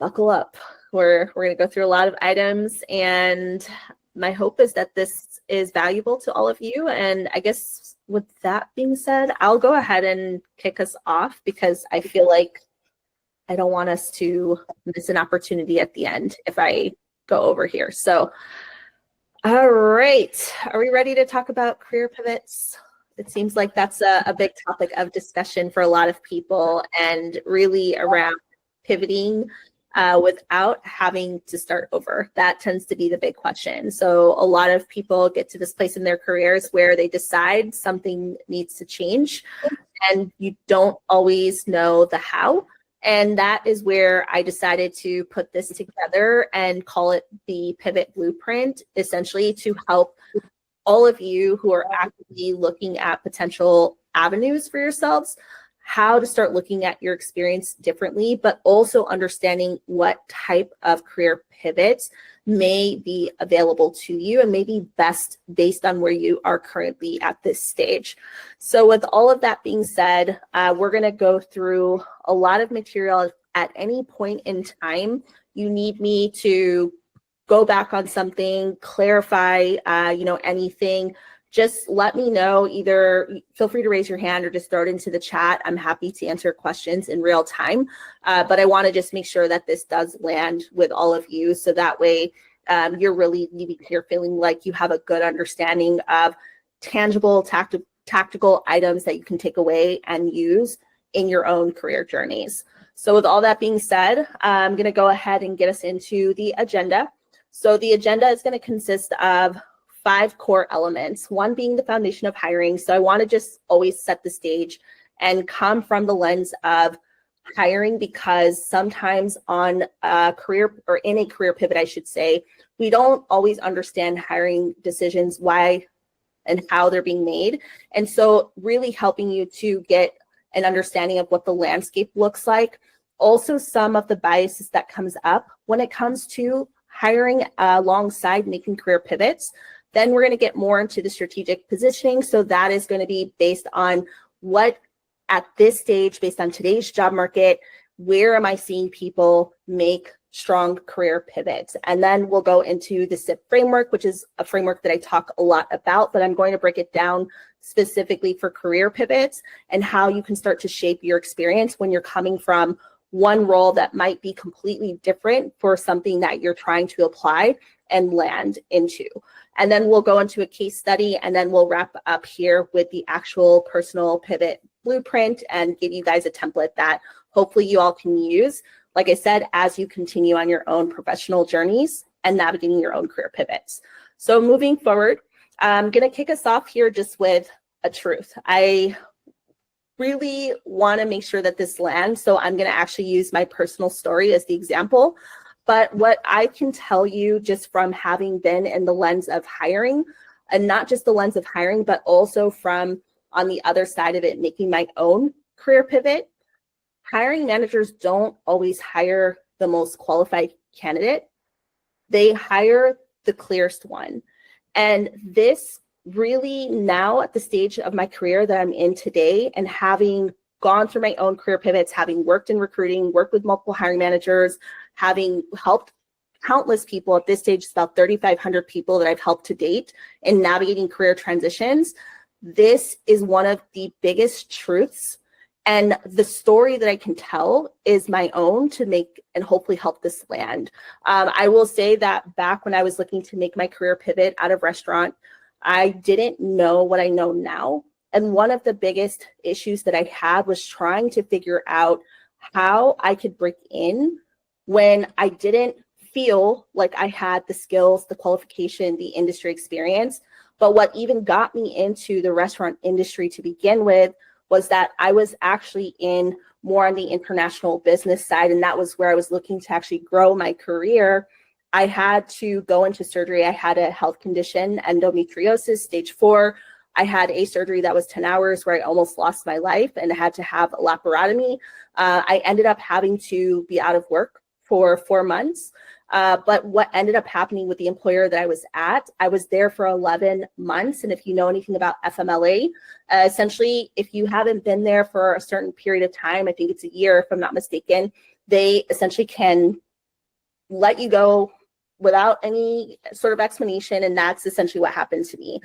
buckle up. We're going to go through a lot of items, and my hope is that this is valuable to all of you. And I guess with that being said, I'll go ahead and kick us off because I feel like I don't want us to miss an opportunity at the end if I go over here. So, all right, are we ready to talk about career pivots? It seems like that's a big topic of discussion for a lot of people, and really around pivoting without having to start over. That tends to be the big question. So a lot of people get to this place in their careers where they decide something needs to change, and you don't always know the how. And that is where I decided to put this together and call it the Pivot Blueprint, essentially to help all of you who are actively looking at potential avenues for yourselves, how to start looking at your experience differently, but also understanding what type of career pivots may be available to you and may be best based on where you are currently at this stage. So with all of that being said, we're going to go through a lot of material. At any point in time, you need me to go back on something, clarify, anything, just let me know. Either feel free to raise your hand or just throw it into the chat. I'm happy to answer questions in real time. But I want to just make sure that this does land with all of you. So that way you're really leaving here feeling like you have a good understanding of tangible, tactical items that you can take away and use in your own career journeys. So with all that being said, I'm going to go ahead and get us into the agenda. So the agenda is going to consist of 5 core elements, one being the foundation of hiring. So I want to just always set the stage and come from the lens of hiring, because sometimes on a career, or in a career pivot, I should say, we don't always understand hiring decisions, why and how they're being made. And so really helping you to get an understanding of what the landscape looks like. Also, some of the biases that comes up when it comes to hiring alongside making career pivots. Then we're going to get more into the strategic positioning. So that is going to be based on what, at this stage, based on today's job market, where am I seeing people make strong career pivots? And then we'll go into the SSIP framework, which is a framework that I talk a lot about, but I'm going to break it down specifically for career pivots and how you can start to shape your experience when you're coming from one role that might be completely different for something that you're trying to apply and land into. And then we'll go into a case study, and then we'll wrap up here with the actual personal pivot blueprint and give you guys a template that hopefully you all can use, like I said, as you continue on your own professional journeys and navigating your own career pivots. So moving forward, I'm going to kick us off here just with a truth. I really want to make sure that this lands, so I'm going to actually use my personal story as the example. But what I can tell you, just from having been in the lens of hiring, and not just the lens of hiring, but also from on the other side of it, making my own career pivot, hiring managers don't always hire the most qualified candidate. They hire the clearest one. And this really, now at the stage of my career that I'm in today, and having gone through my own career pivots, having worked in recruiting, worked with multiple hiring managers, having helped countless people at this stage, it's about 3,500 people that I've helped to date in navigating career transitions. This is one of the biggest truths, and the story that I can tell is my own to make and hopefully help this land. I will say that back when I was looking to make my career pivot out of restaurant, I didn't know what I know now. And one of the biggest issues that I had was trying to figure out how I could break in when I didn't feel like I had the skills, the qualification, the industry experience. But what even got me into the restaurant industry to begin with was that I was actually in more on the international business side, and that was where I was looking to actually grow my career. I had to go into surgery. I had a health condition, endometriosis, stage 4. I had a surgery that was 10 hours where I almost lost my life and had to have a laparotomy. I ended up having to be out of work for 4 months. But what ended up happening with the employer that I was at, I was there for 11 months. And if you know anything about FMLA, essentially, if you haven't been there for a certain period of time, I think it's a year, if I'm not mistaken, they essentially can let you go without any sort of explanation. And that's essentially what happened to me.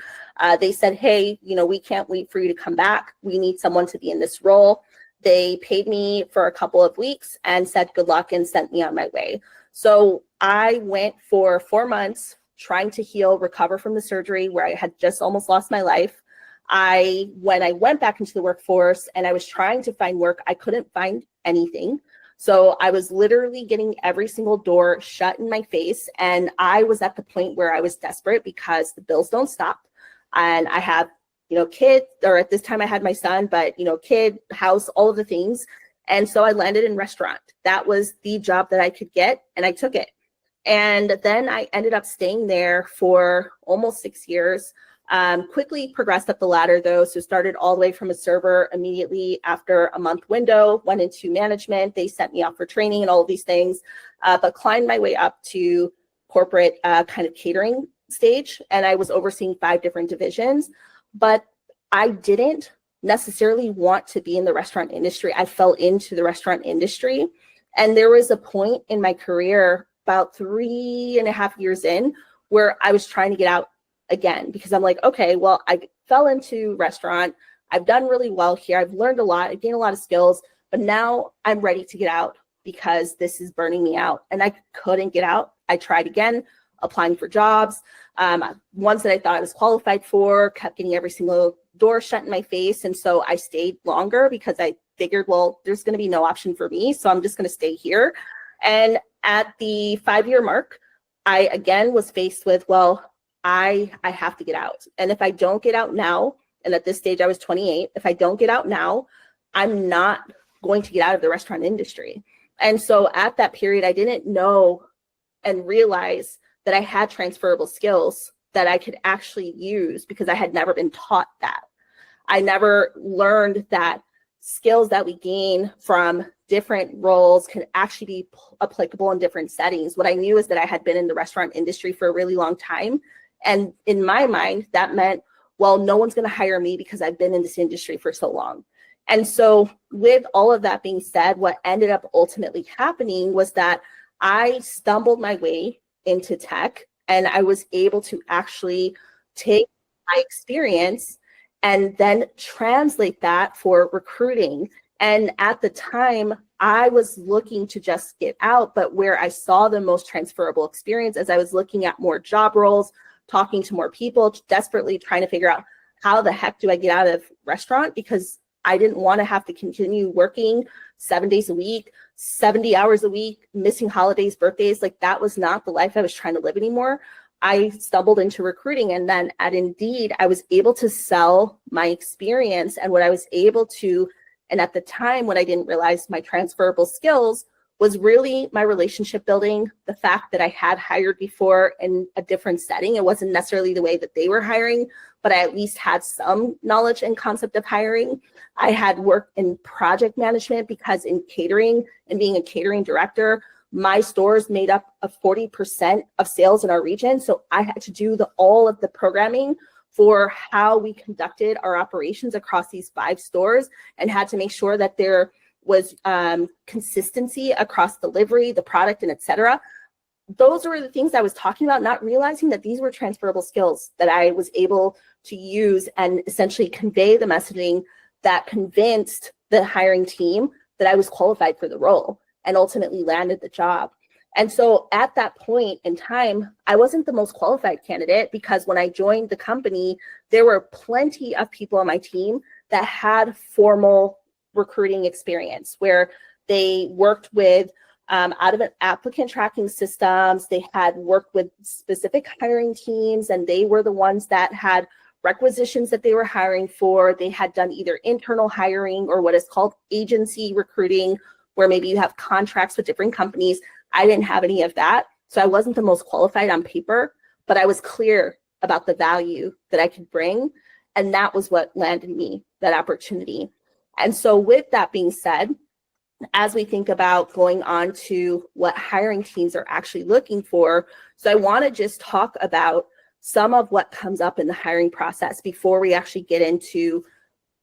They said, hey, we can't wait for you to come back. We need someone to be in this role. They paid me for a couple of weeks and said good luck and sent me on my way. So I went for 4 months trying to heal, recover from the surgery where I had just almost lost my life. When I went back into the workforce and I was trying to find work, I couldn't find anything. So I was literally getting every single door shut in my face. And I was at the point where I was desperate because the bills don't stop. And I have, kids, or at this time I had my son, but, kid, house, all of the things. And so I landed in restaurant. That was the job that I could get, and I took it. And then I ended up staying there for almost 6 years. Quickly progressed up the ladder though. So started all the way from a server immediately after a month window, went into management. They sent me off for training and all of these things, but climbed my way up to corporate kind of catering stage. And I was overseeing 5 different divisions, but I didn't necessarily want to be in the restaurant industry. I fell into the restaurant industry. And there was a point in my career about 3.5 years in where I was trying to get out again, because I'm like, okay, well, I fell into restaurant. I've done really well here. I've learned a lot. I've gained a lot of skills, but now I'm ready to get out because this is burning me out. And I couldn't get out. I tried again, applying for jobs. Ones that I thought I was qualified for, kept getting every single door shut in my face. And so I stayed longer because I figured, well, there's going to be no option for me. So I'm just going to stay here. And at the 5-year mark, I again was faced with, well, I have to get out. And if I don't get out now, and at this stage I was 28, if I don't get out now, I'm not going to get out of the restaurant industry. And so at that period, I didn't know and realize that I had transferable skills that I could actually use because I had never been taught that. I never learned that skills that we gain from different roles can actually be applicable in different settings. What I knew is that I had been in the restaurant industry for a really long time. And in my mind, that meant, well, no one's going to hire me because I've been in this industry for so long. And so with all of that being said, what ended up ultimately happening was that I stumbled my way into tech, and I was able to actually take my experience and then translate that for recruiting. And at the time, I was looking to just get out, but where I saw the most transferable experience as I was looking at more job roles, talking to more people, desperately trying to figure out how the heck do I get out of restaurant, because I didn't want to have to continue working 7 days a week, 70 hours a week, missing holidays, birthdays. Like, that was not the life I was trying to live anymore. I stumbled into recruiting, and then at Indeed, I was able to sell my experience and what I was able to. And at the time, what I didn't realize my transferable skills was really my relationship building, the fact that I had hired before in a different setting. It wasn't necessarily the way that they were hiring, but I at least had some knowledge and concept of hiring. I had worked in project management because in catering and being a catering director, my stores made up of 40% of sales in our region. So I had to do all of the programming for how we conducted our operations across these 5 stores, and had to make sure that there was consistency across delivery, the product, and et cetera. Those were the things I was talking about, not realizing that these were transferable skills that I was able to use and essentially convey the messaging that convinced the hiring team that I was qualified for the role and ultimately landed the job. And so at that point in time, I wasn't the most qualified candidate, because when I joined the company, there were plenty of people on my team that had formal recruiting experience, where they worked with out of an applicant tracking systems. They had worked with specific hiring teams, and they were the ones that had requisitions that they were hiring for. They had done either internal hiring or what is called agency recruiting, where maybe you have contracts with different companies. I didn't have any of that. So I wasn't the most qualified on paper, but I was clear about the value that I could bring. And that was what landed me that opportunity. And so with that being said, as we think about going on to what hiring teams are actually looking for, so I want to just talk about some of what comes up in the hiring process before we actually get into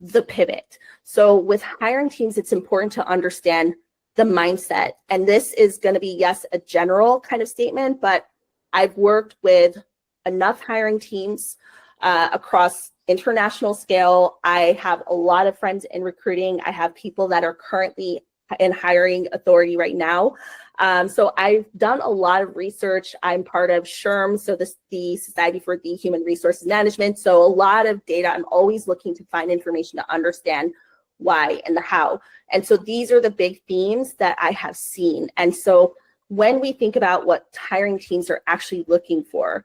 the pivot. So with hiring teams, it's important to understand the mindset. And this is going to be, yes, a general kind of statement, but I've worked with enough hiring teams across international scale. I have a lot of friends in recruiting. I have people that are currently in hiring authority right now. So I've done a lot of research. I'm part of SHRM, so this the Society for the Human Resources Management. So a lot of data. I'm always looking to find information to understand why and the how. And so these are the big themes that I have seen. And so when we think about what hiring teams are actually looking for,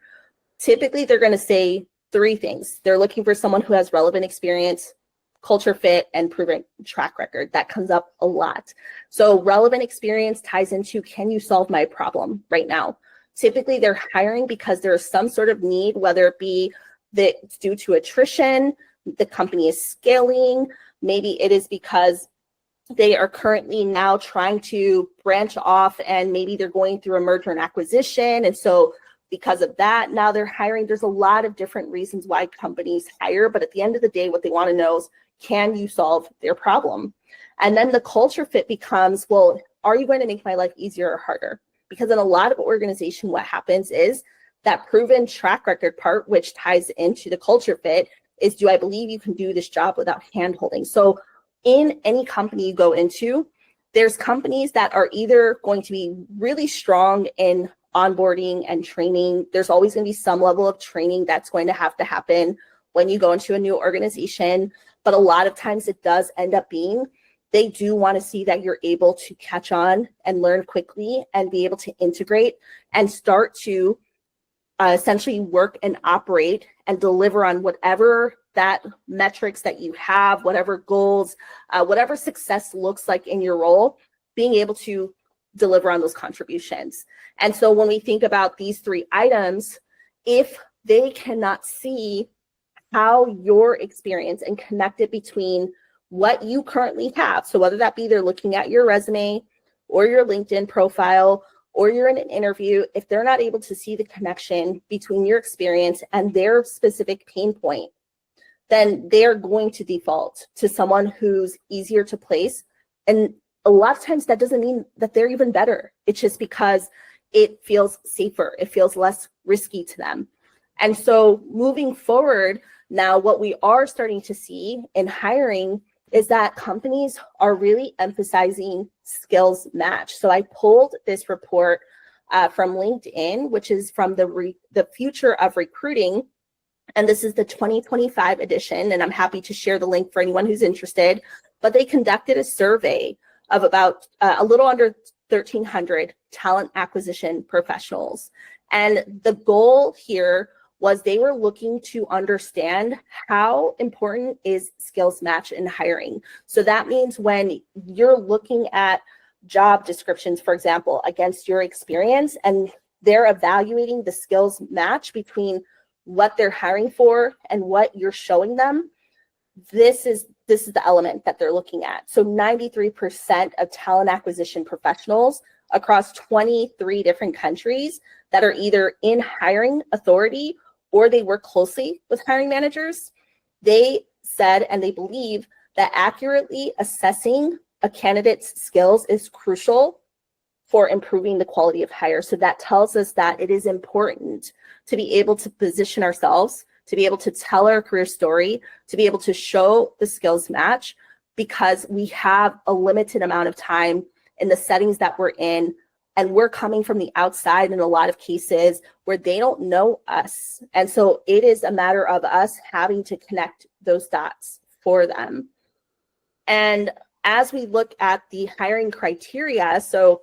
typically they're going to say three things. They're looking for someone who has relevant experience, culture fit, and proven track record. That comes up a lot. So relevant experience ties into, can you solve my problem right now? Typically they're hiring because there's some sort of need, whether it be that it's due to attrition, the company is scaling, maybe it is because they are currently now trying to branch off and maybe they're going through a merger and acquisition. And so because of that, now they're hiring. There's a lot of different reasons why companies hire, but at the end of the day, what they want to know is, can you solve their problem? And then the culture fit becomes, well, are you going to make my life easier or harder? Because in a lot of organizations, what happens is that proven track record part, which ties into the culture fit, is, do I believe you can do this job without handholding? So in any company you go into, there's companies that are either going to be really strong in onboarding and training. There's always going to be some level of training that's going to have to happen when you go into a new organization. But a lot of times it does end up being, they do want to see that you're able to catch on and learn quickly and be able to integrate and start to essentially work and operate and deliver on whatever that metrics that you have, whatever goals, whatever success looks like in your role, being able to deliver on those contributions. And so when we think about these three items, if they cannot see how your experience and connect it between what you currently have, so whether that be they're looking at your resume or your LinkedIn profile, or you're in an interview, if they're not able to see the connection between your experience and their specific pain point, then they're going to default to someone who's easier to place. And a lot of times that doesn't mean that they're even better. It's just because it feels safer. It feels less risky to them. And so moving forward, now what we are starting to see in hiring is that companies are really emphasizing skills match. So I pulled this report from LinkedIn, which is from the Future of Recruiting. And this is the 2025 edition. And I'm happy to share the link for anyone who's interested. But they conducted a survey of about a little under 1,300 talent acquisition professionals. And the goal here was they were looking to understand how important is skills match in hiring. So that means when you're looking at job descriptions, for example, against your experience, and they're evaluating the skills match between what they're hiring for and what you're showing them, this is the element that they're looking at. So 93% of talent acquisition professionals across 23 different countries that are either in hiring authority or they work closely with hiring managers, they said and they believe that accurately assessing a candidate's skills is crucial for improving the quality of hire. So that tells us that it is important to be able to position ourselves, to be able to tell our career story, to be able to show the skills match, because we have a limited amount of time in the settings that we're in. And we're coming from the outside in a lot of cases where they don't know us. And so it is a matter of us having to connect those dots for them. And as we look at the hiring criteria, so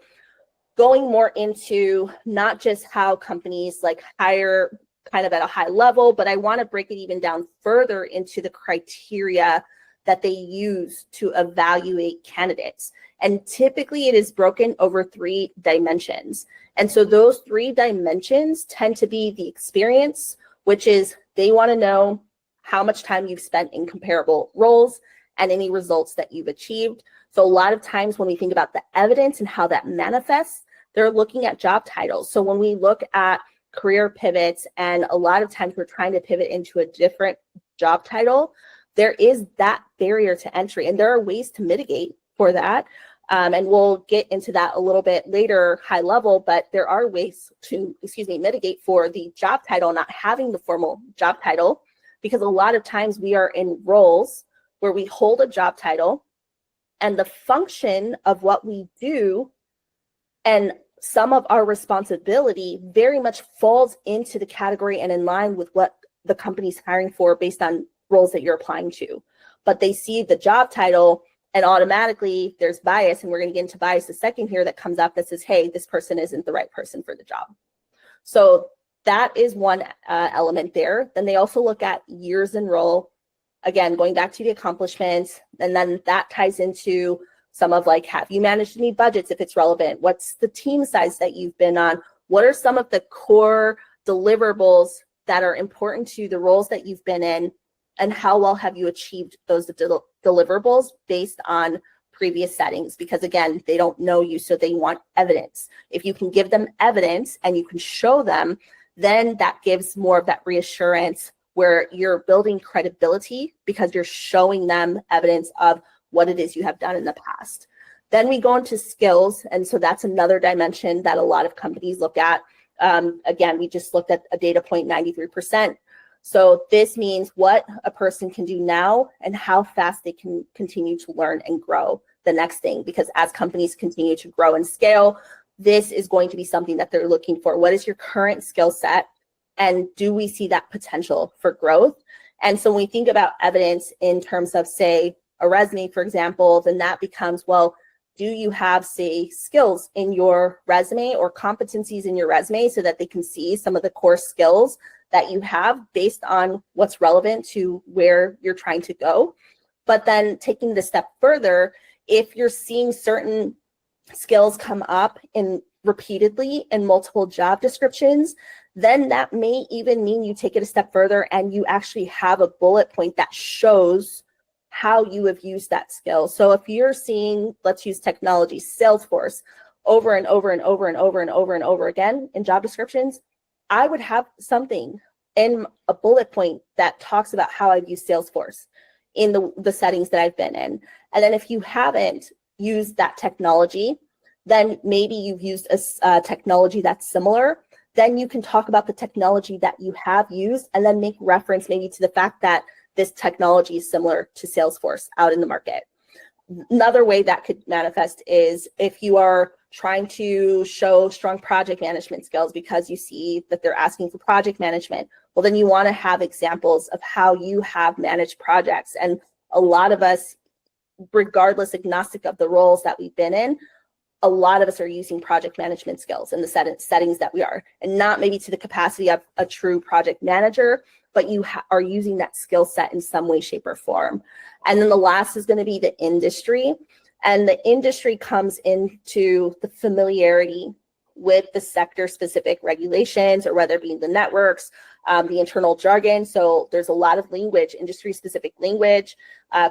going more into not just how companies like hire kind of at a high level, but I want to break it even down further into the criteria that they use to evaluate candidates. And typically it is broken over 3 dimensions. And so those 3 dimensions tend to be the experience, which is they want to know how much time you've spent in comparable roles and any results that you've achieved. So a lot of times when we think about the evidence and how that manifests, they're looking at job titles. So when we look at career pivots, and a lot of times we're trying to pivot into a different job title, there is that barrier to entry, and there are ways to mitigate for that. And we'll get into that a little bit later, high level, but there are ways to, mitigate for the job title not having the formal job title, because a lot of times we are in roles where we hold a job title and the function of what we do and some of our responsibility very much falls into the category and in line with what the company's hiring for based on roles that you're applying to. But they see the job title and automatically there's bias, and we're going to get into bias the second here that comes up that says, hey, this person isn't the right person for the job. So that is one element there. Then they also look at years in role, again, going back to the accomplishments, and then that ties into some of like, have you managed any budgets if it's relevant? What's the team size that you've been on? What are some of the core deliverables that are important to the roles that you've been in? And how well have you achieved those deliverables based on previous settings? Because again, they don't know you, so they want evidence. If you can give them evidence and you can show them, then that gives more of that reassurance where you're building credibility because you're showing them evidence of what it is you have done in the past. Then we go into skills. And so that's another dimension that a lot of companies look at. Again, we just looked at a data point, 93%. So this means what a person can do now and how fast they can continue to learn and grow the next thing. Because as companies continue to grow and scale, this is going to be something that they're looking for. What is your current skill set? And do we see that potential for growth? And so when we think about evidence in terms of, say, a resume, for example, then that becomes, well, do you have, say, skills in your resume or competencies in your resume so that they can see some of the core skills that you have based on what's relevant to where you're trying to go? But then taking the step further, if you're seeing certain skills come up in repeatedly in multiple job descriptions, then that may even mean you take it a step further and you actually have a bullet point that shows how you have used that skill. So if you're seeing, let's use technology, Salesforce, over and over and over and over and over and over again in job descriptions, I would have something in a bullet point that talks about how I've used Salesforce in the settings that I've been in. And then if you haven't used that technology, then maybe you've used a technology that's similar, then you can talk about the technology that you have used and then make reference maybe to the fact that this technology is similar to Salesforce out in the market. Another way that could manifest is if you are trying to show strong project management skills because you see that they're asking for project management, well, then you want to have examples of how you have managed projects. And a lot of us, regardless, agnostic of the roles that we've been in, a lot of us are using project management skills in the settings that we are, and not maybe to the capacity of a true project manager, but you are using that skill set in some way, shape, or form. And then the last is going to be the industry. And the industry comes into the familiarity with the sector-specific regulations, or whether it be the networks, the internal jargon. So there's a lot of language, industry-specific language,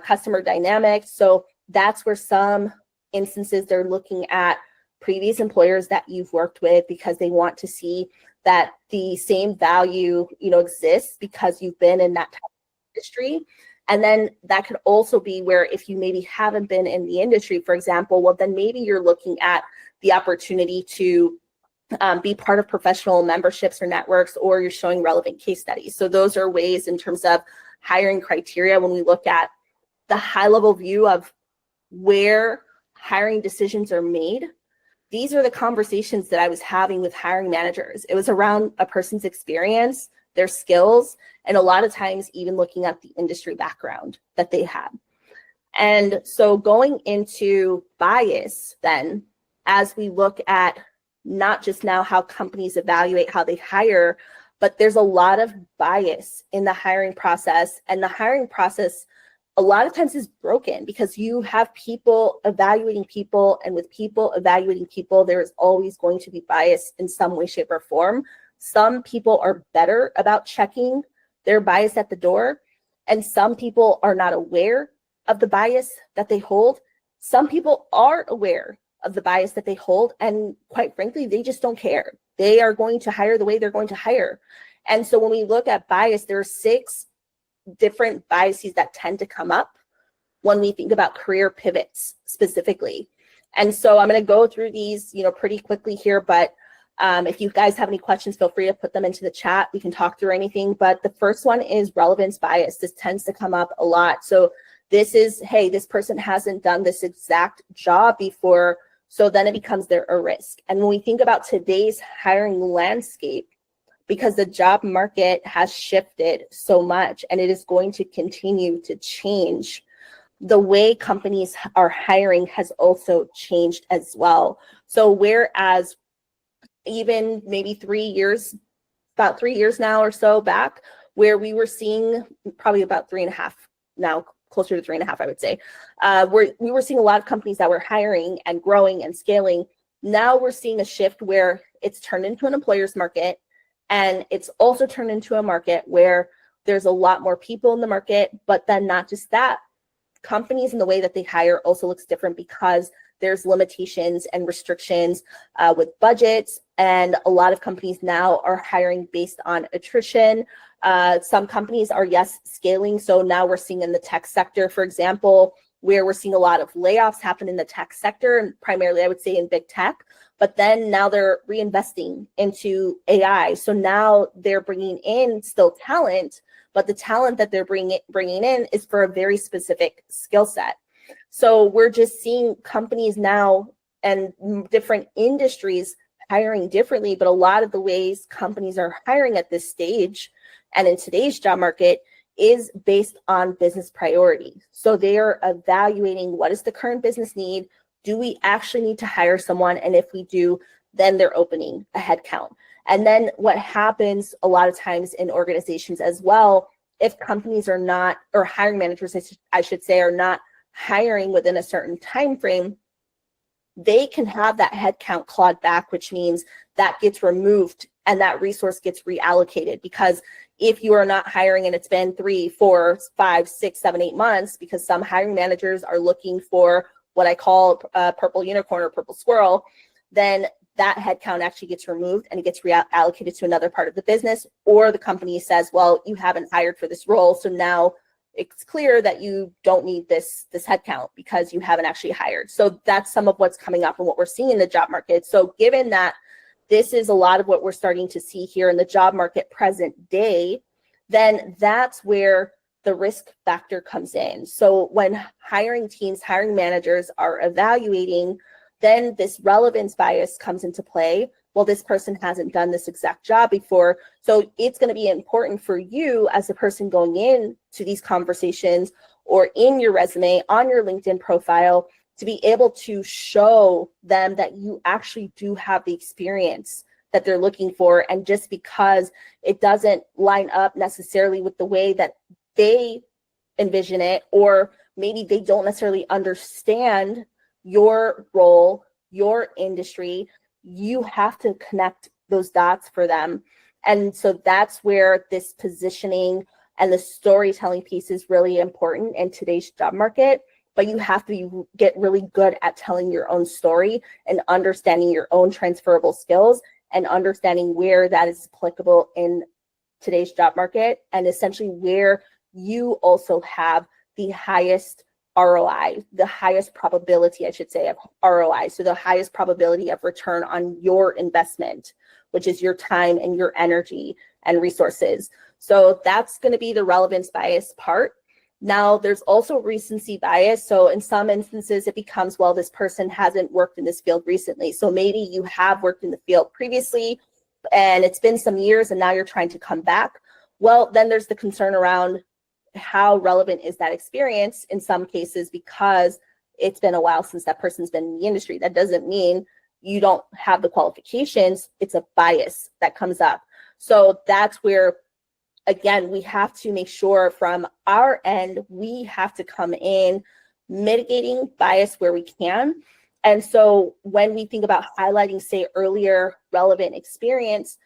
customer dynamics. So that's where some instances they're looking at previous employers that you've worked with because they want to see that the same value, exists because you've been in that type of industry. And then that could also be where if you maybe haven't been in the industry, for example, well, then maybe you're looking at the opportunity to be part of professional memberships or networks, or you're showing relevant case studies. So those are ways in terms of hiring criteria when we look at the high level view of where hiring decisions are made. These are the conversations that I was having with hiring managers. It was around a person's experience, their skills, and a lot of times even looking at the industry background that they had. And so going into bias then, as we look at not just now how companies evaluate how they hire, but there's a lot of bias in the hiring process, and the hiring process a lot of times is broken because you have people evaluating people, and with people evaluating people, there is always going to be bias in some way, shape, or form. Some people are better about checking their bias at the door, and some people are not aware of the bias that they hold. Some people are aware of the bias that they hold, and quite frankly, they just don't care. They are going to hire the way they're going to hire. And so when we look at bias, there are 6 different biases that tend to come up when we think about career pivots specifically. And so I'm going to go through these, pretty quickly here, but if you guys have any questions, feel free to put them into the chat. We can talk through anything, but the first one is relevance bias. This tends to come up a lot. So this is, hey, this person hasn't done this exact job before, so then it becomes a risk. And when we think about today's hiring landscape, because the job market has shifted so much and it is going to continue to change, the way companies are hiring has also changed as well. So whereas even maybe 3 years, about 3 years now or so back, where we were seeing probably about 3.5 now, closer to 3.5, I would say, where we were seeing a lot of companies that were hiring and growing and scaling. Now we're seeing a shift where it's turned into an employer's market, and it's also turned into a market where there's a lot more people in the market, but then not just that, companies and the way that they hire also looks different because there's limitations and restrictions with budgets, and a lot of companies now are hiring based on attrition. Some companies are, yes, scaling. So now we're seeing in the tech sector, for example, where we're seeing a lot of layoffs happen in the tech sector, and primarily I would say in big tech, but then now they're reinvesting into AI. So now they're bringing in still talent, but the talent that they're bringing in is for a very specific skill set. So we're just seeing companies now and different industries hiring differently, but a lot of the ways companies are hiring at this stage and in today's job market is based on business priority. So they are evaluating what is the current business need. Do we actually need to hire someone? And if we do, then they're opening a headcount. And then what happens a lot of times in organizations as well, if companies are not, or hiring managers, I should say, are not hiring within a certain time frame, they can have that headcount clawed back, which means that gets removed and that resource gets reallocated. Because if you are not hiring and it's been 3, 4, 5, 6, 7, 8 months, because some hiring managers are looking for what I call a purple unicorn or purple squirrel, then that headcount actually gets removed and it gets reallocated to another part of the business, or the company says, well, you haven't hired for this role, so now it's clear that you don't need this headcount because you haven't actually hired. So that's some of what's coming up and what we're seeing in the job market. So given that this is a lot of what we're starting to see here in the job market present day, then that's where the risk factor comes in. So when hiring teams, hiring managers are evaluating, then this relevance bias comes into play. Well, this person hasn't done this exact job before. So it's going to be important for you as a person going in to these conversations or in your resume, on your LinkedIn profile, to be able to show them that you actually do have the experience that they're looking for. And just because it doesn't line up necessarily with the way that they envision it, or maybe they don't necessarily understand your role, your industry, you have to connect those dots for them. And so that's where this positioning and the storytelling piece is really important in today's job market. But you have to get really good at telling your own story and understanding your own transferable skills and understanding where that is applicable in today's job market, and essentially where you also have the highest ROI, the highest probability, I should say, of ROI. So the highest probability of return on your investment, which is your time and your energy and resources. So that's going to be the relevance bias part. Now, there's also recency bias. So in some instances, it becomes, well, this person hasn't worked in this field recently. So maybe you have worked in the field previously and it's been some years and now you're trying to come back. Well, then there's the concern around how relevant is that experience in some cases, because it's been a while since that person's been in the industry. That doesn't mean you don't have the qualifications. It's a bias that comes up. So that's where, again, we have to make sure from our end, we have to come in mitigating bias where we can. And so when we think about highlighting, say, earlier relevant experience,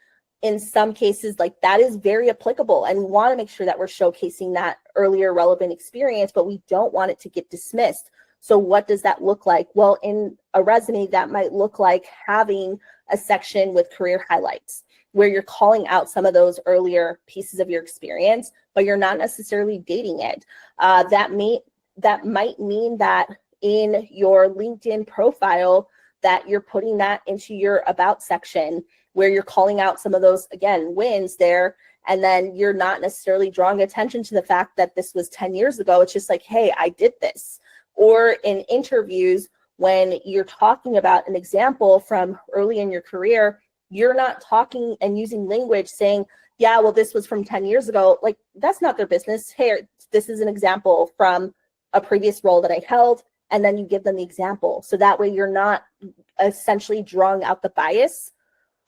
in some cases, like, that is very applicable, and we want to make sure that we're showcasing that earlier relevant experience, but we don't want it to get dismissed. So what does that look like? Well, in a resume, that might look like having a section with career highlights where you're calling out some of those earlier pieces of your experience, but you're not necessarily dating it. That might mean that in your LinkedIn profile that you're putting that into your about section where you're calling out some of those, again, wins there. And then you're not necessarily drawing attention to the fact that this was 10 years ago. It's just like, hey, I did this. Or in interviews, when you're talking about an example from early in your career, you're not talking and using language saying, yeah, well, this was from 10 years ago. Like, that's not their business. Hey, this is an example from a previous role that I held. And then you give them the example. So that way you're not essentially drawing out the bias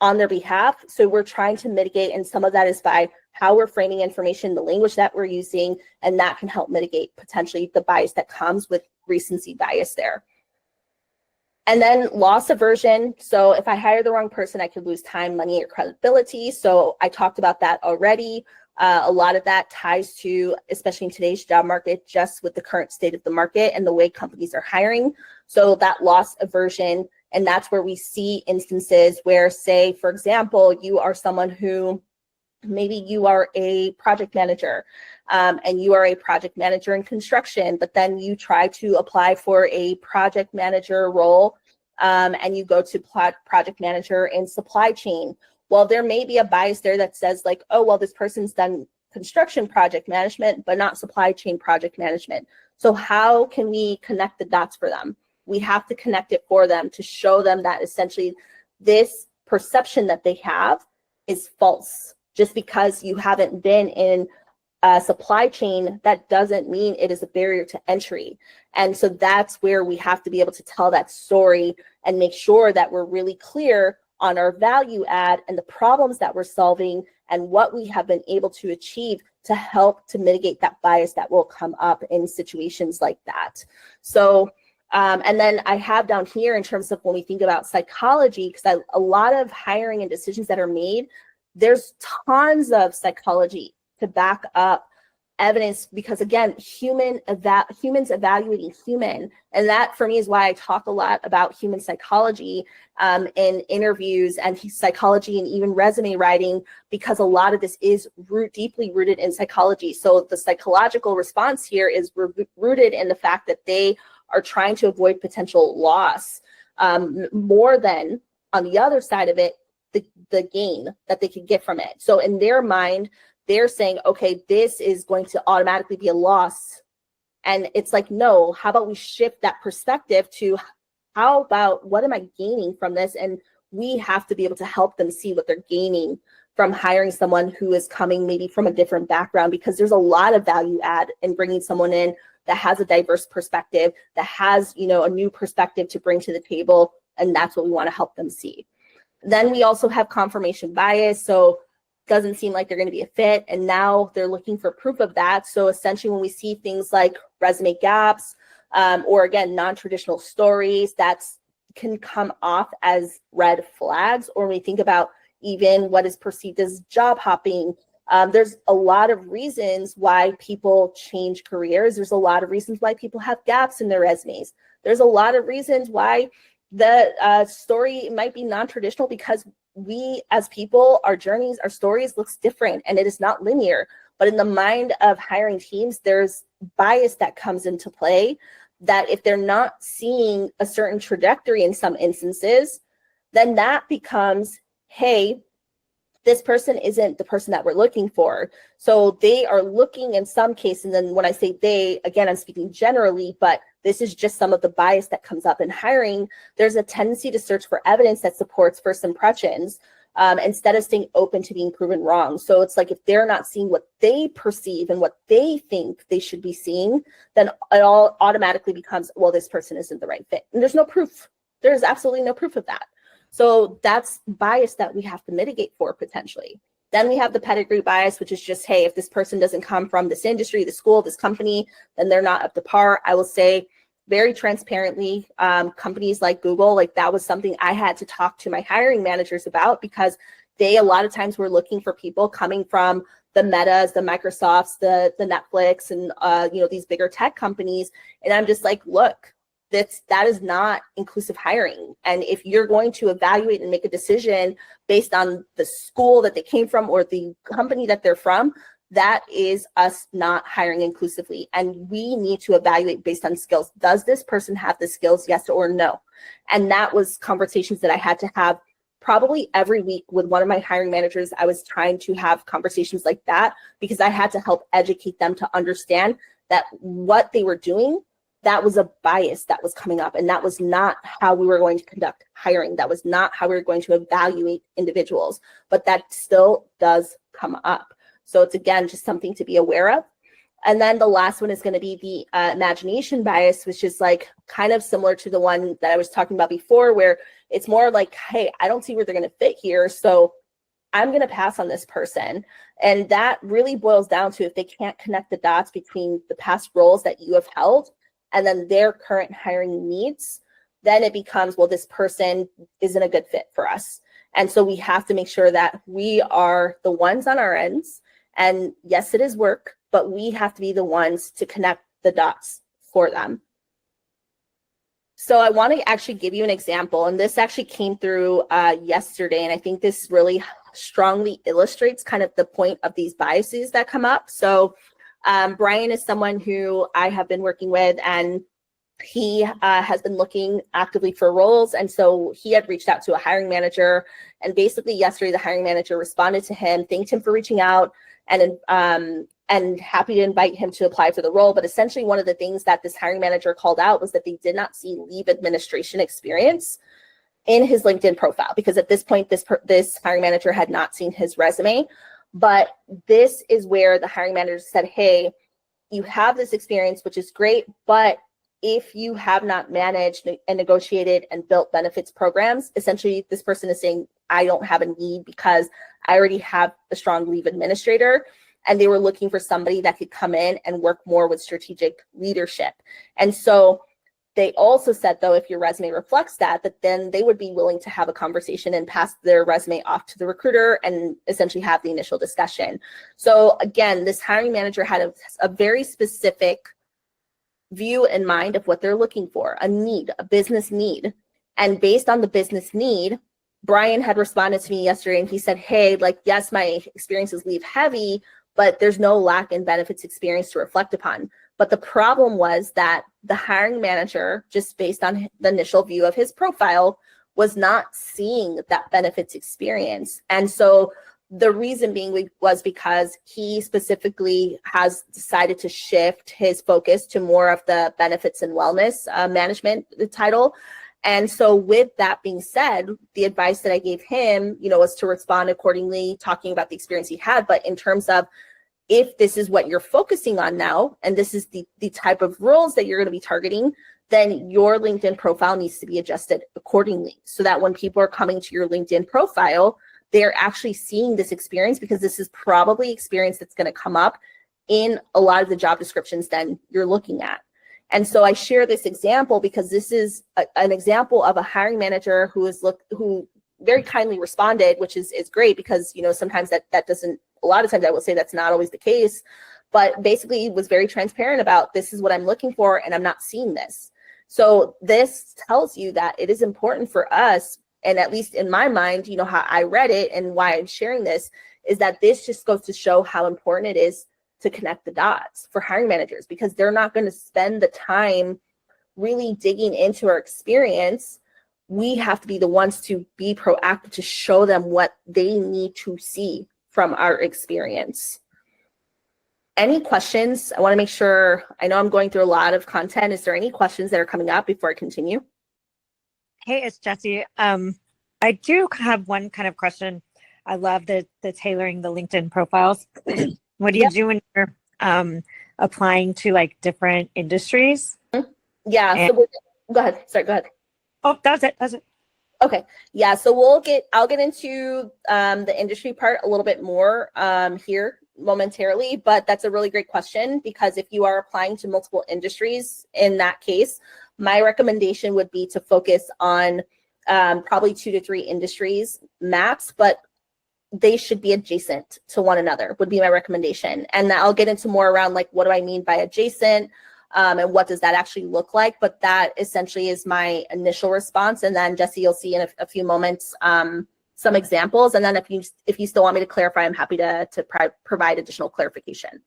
on their behalf. So we're trying to mitigate, and some of that is by how we're framing information, the language that we're using, and that can help mitigate potentially the bias that comes with recency bias there. And then loss aversion. So if I hire the wrong person, I could lose time, money, or credibility. So I talked about that already. A lot of that ties to, especially in today's job market, just with the current state of the market and the way companies are hiring. So that loss aversion, and that's where we see instances where, say, for example, you are someone who maybe you are a project manager and you are a project manager in construction, but then you try to apply for a project manager role and you go to project manager in supply chain. Well, there may be a bias there that says like, oh, well, this person's done construction project management, but not supply chain project management. So how can we connect the dots for them? We have to connect it for them to show them that essentially this perception that they have is false. Just because you haven't been in a supply chain, that doesn't mean it is a barrier to entry. And so that's where we have to be able to tell that story and make sure that we're really clear on our value add and the problems that we're solving and what we have been able to achieve to help to mitigate that bias that will come up in situations like that. So, and then I have down here in terms of when we think about psychology, because a lot of hiring and decisions that are made, there's tons of psychology to back up evidence, because again, humans evaluating human, and that for me is why I talk a lot about human psychology in interviews and psychology and even resume writing, because a lot of this is deeply rooted in psychology. So the psychological response here is rooted in the fact that they are trying to avoid potential loss more than, on the other side of it, the gain that they could get from it. So in their mind, they're saying, okay, this is going to automatically be a loss. And it's like, no, how about we shift that perspective to how about what am I gaining from this? And we have to be able to help them see what they're gaining from hiring someone who is coming maybe from a different background, because there's a lot of value add in bringing someone in that has a diverse perspective, that has, you know, a new perspective to bring to the table. And that's what we want to help them see. Then we also have confirmation bias. So doesn't seem like they're going to be a fit, and now they're looking for proof of that. So essentially when we see things like resume gaps or again, non-traditional stories, that can come off as red flags. Or when we think about even what is perceived as job hopping, there's a lot of reasons why people change careers. There's a lot of reasons why people have gaps in their resumes. There's a lot of reasons why the story might be non-traditional, because we as people, our journeys, our stories looks different and it is not linear. But in the mind of hiring teams, there's bias that comes into play, that if they're not seeing a certain trajectory in some instances, then that becomes, hey, this person isn't the person that we're looking for. So they are looking in some cases, and then when I say they, again, I'm speaking generally, but this is just some of the bias that comes up in hiring. There's a tendency to search for evidence that supports first impressions instead of staying open to being proven wrong. So it's like if they're not seeing what they perceive and what they think they should be seeing, then it all automatically becomes, well, this person isn't the right fit. And there's no proof. There's absolutely no proof of that. So that's bias that we have to mitigate for potentially. Then we have the pedigree bias, which is just, hey, if this person doesn't come from this industry, this school, this company, then they're not up to par. I will say very transparently, companies like Google, like that was something I had to talk to my hiring managers about, because they a lot of times were looking for people coming from the Metas, the Microsofts, the Netflix, and these bigger tech companies. And I'm just like, look, that is not inclusive hiring. And if you're going to evaluate and make a decision based on the school that they came from or the company that they're from, that is us not hiring inclusively. And we need to evaluate based on skills. Does this person have the skills, yes or no? And that was conversations that I had to have probably every week with one of my hiring managers. I was trying to have conversations like that because I had to help educate them to understand that what they were doing, that was a bias that was coming up, and that was not how we were going to conduct hiring. That was not how we were going to evaluate individuals, but that still does come up. So it's, again, just something to be aware of. And then the last one is going to be the imagination bias, which is like kind of similar to the one that I was talking about before, where it's more like, hey, I don't see where they're going to fit here, so I'm going to pass on this person. And that really boils down to if they can't connect the dots between the past roles that you have held and then their current hiring needs, then it becomes, well, this person isn't a good fit for us. And so we have to make sure that we are the ones on our ends. And yes, it is work, but we have to be the ones to connect the dots for them. So I want to actually give you an example, and this actually came through yesterday, and I think this really strongly illustrates kind of the point of these biases that come up. So Brian is someone who I have been working with, and he has been looking actively for roles. And so he had reached out to a hiring manager, and basically yesterday the hiring manager responded to him, thanked him for reaching out, and happy to invite him to apply for the role. But essentially one of the things that this hiring manager called out was that they did not see leave administration experience in his LinkedIn profile, because at this point, this hiring manager had not seen his resume. But this is where the hiring manager said, hey, you have this experience, which is great, but if you have not managed and negotiated and built benefits programs, essentially this person is saying, I don't have a need because I already have a strong leave administrator. And they were looking for somebody that could come in and work more with strategic leadership. And so they also said, though, if your resume reflects that then they would be willing to have a conversation and pass their resume off to the recruiter and essentially have the initial discussion. So again, this hiring manager had a very specific view in mind of what they're looking for, a need, a business need. And based on the business need, Brian had responded to me yesterday and he said, hey, like, yes, my experience is leave heavy, but there's no lack in benefits experience to reflect upon. But the problem was that the hiring manager, just based on the initial view of his profile, was not seeing that benefits experience. And so the reason being was because he specifically has decided to shift his focus to more of the benefits and wellness management title. And so with that being said, the advice that I gave him, was to respond accordingly, talking about the experience he had. But in terms of, if this is what you're focusing on now, and this is the type of roles that you're going to be targeting, then your LinkedIn profile needs to be adjusted accordingly, so that when people are coming to your LinkedIn profile, they're actually seeing this experience, because this is probably experience that's going to come up in a lot of the job descriptions that you're looking at. And so I share this example because this is an example of a hiring manager who very kindly responded, which is great, because sometimes that doesn't, a lot of times I will say that's not always the case, but basically was very transparent about, this is what I'm looking for and I'm not seeing this. So this tells you that it is important for us, and at least in my mind, how I read it and why I'm sharing this, is that this just goes to show how important it is to connect the dots for hiring managers, because they're not going to spend the time really digging into our experience. We have to be the ones to be proactive to show them what they need to see from our experience. Any questions? I want to make sure, I know I'm going through a lot of content. Is there any questions that are coming up before I continue? Hey, it's Jessie. I do have one kind of question. I love the tailoring the LinkedIn profiles. What do you do when you're applying to like different industries? Yeah, so go ahead. Sorry, go ahead. Oh, that's it. Okay. Yeah. So I'll get into the industry part a little bit more here momentarily, but that's a really great question, because if you are applying to multiple industries, in that case, my recommendation would be to focus on probably 2 to 3 industries max, but they should be adjacent to one another would be my recommendation. And I'll get into more around like, what do I mean by adjacent? And what does that actually look like? But that essentially is my initial response. And then Jessie, you'll see in a few moments some examples. And then if you still want me to clarify, I'm happy to provide additional clarification.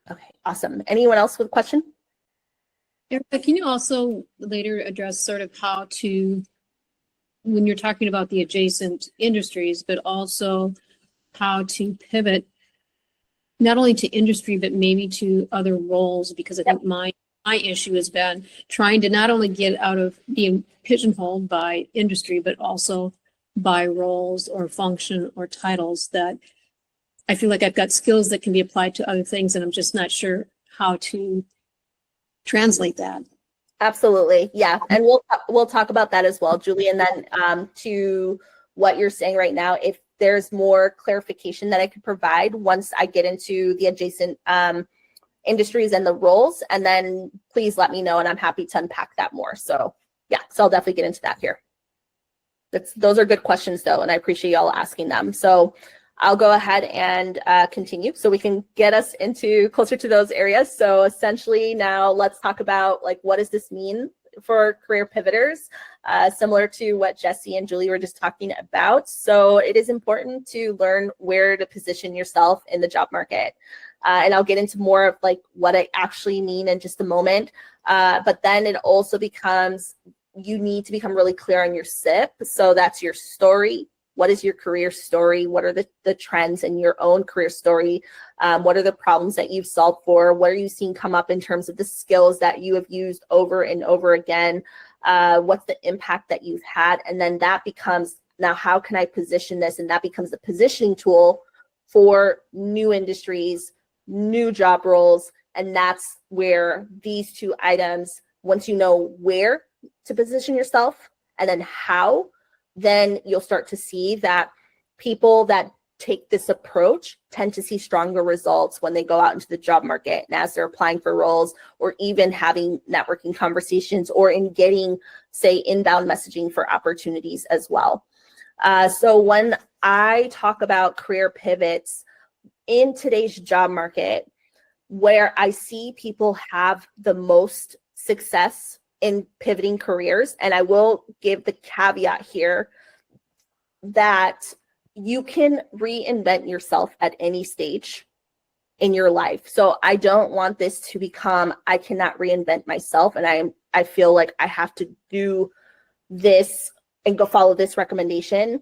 Okay, awesome. Anyone else with a question? Erica, can you also later address sort of how to, when you're talking about the adjacent industries, but also how to pivot not only to industry, but maybe to other roles? Because I think my issue has been trying to not only get out of being pigeonholed by industry, but also by roles or function or titles that I feel like I've got skills that can be applied to other things, and I'm just not sure how to translate that. Absolutely. Yeah. And we'll talk about that as well, Julie. And then to what you're saying right now, if there's more clarification that I could provide once I get into the adjacent industries and the roles, and then please let me know, and I'm happy to unpack that more. So yeah, so I'll definitely get into that here. Those are good questions though, and I appreciate y'all asking them. So I'll go ahead and continue so we can get us into closer to those areas. So essentially now let's talk about like, what does this mean for career pivoters, similar to what Jesse and Julie were just talking about. So it is important to learn where to position yourself in the job market. And I'll get into more of like what I actually mean in just a moment. But then it also becomes, you need to become really clear on your SIP. So that's your story. What is your career story? What are the trends in your own career story? What are the problems that you've solved for? What are you seeing come up in terms of the skills that you have used over and over again? What's the impact that you've had? And then that becomes, now how can I position this? And that becomes the positioning tool for new industries, new job roles. And that's where these two items, once you know where to position yourself and then how, then you'll start to see that people that take this approach tend to see stronger results when they go out into the job market and as they're applying for roles, or even having networking conversations, or in getting, say, inbound messaging for opportunities as well. So when I talk about career pivots in today's job market, where I see people have the most success in pivoting careers, and I will give the caveat here that you can reinvent yourself at any stage in your life. So I don't want this to become, I cannot reinvent myself, and I feel like I have to do this and go follow this recommendation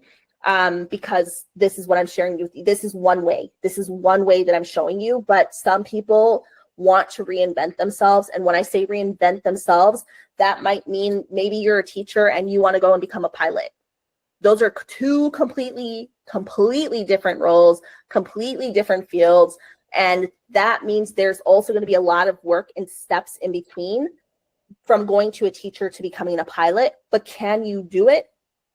because this is what I'm sharing with you. This is one way. This is one way that I'm showing you, but some people want to reinvent themselves. And when I say reinvent themselves, that might mean maybe you're a teacher and you want to go and become a pilot. Those are two completely different roles, completely different fields. And that means there's also going to be a lot of work and steps in between from going to a teacher to becoming a pilot. But can you do it?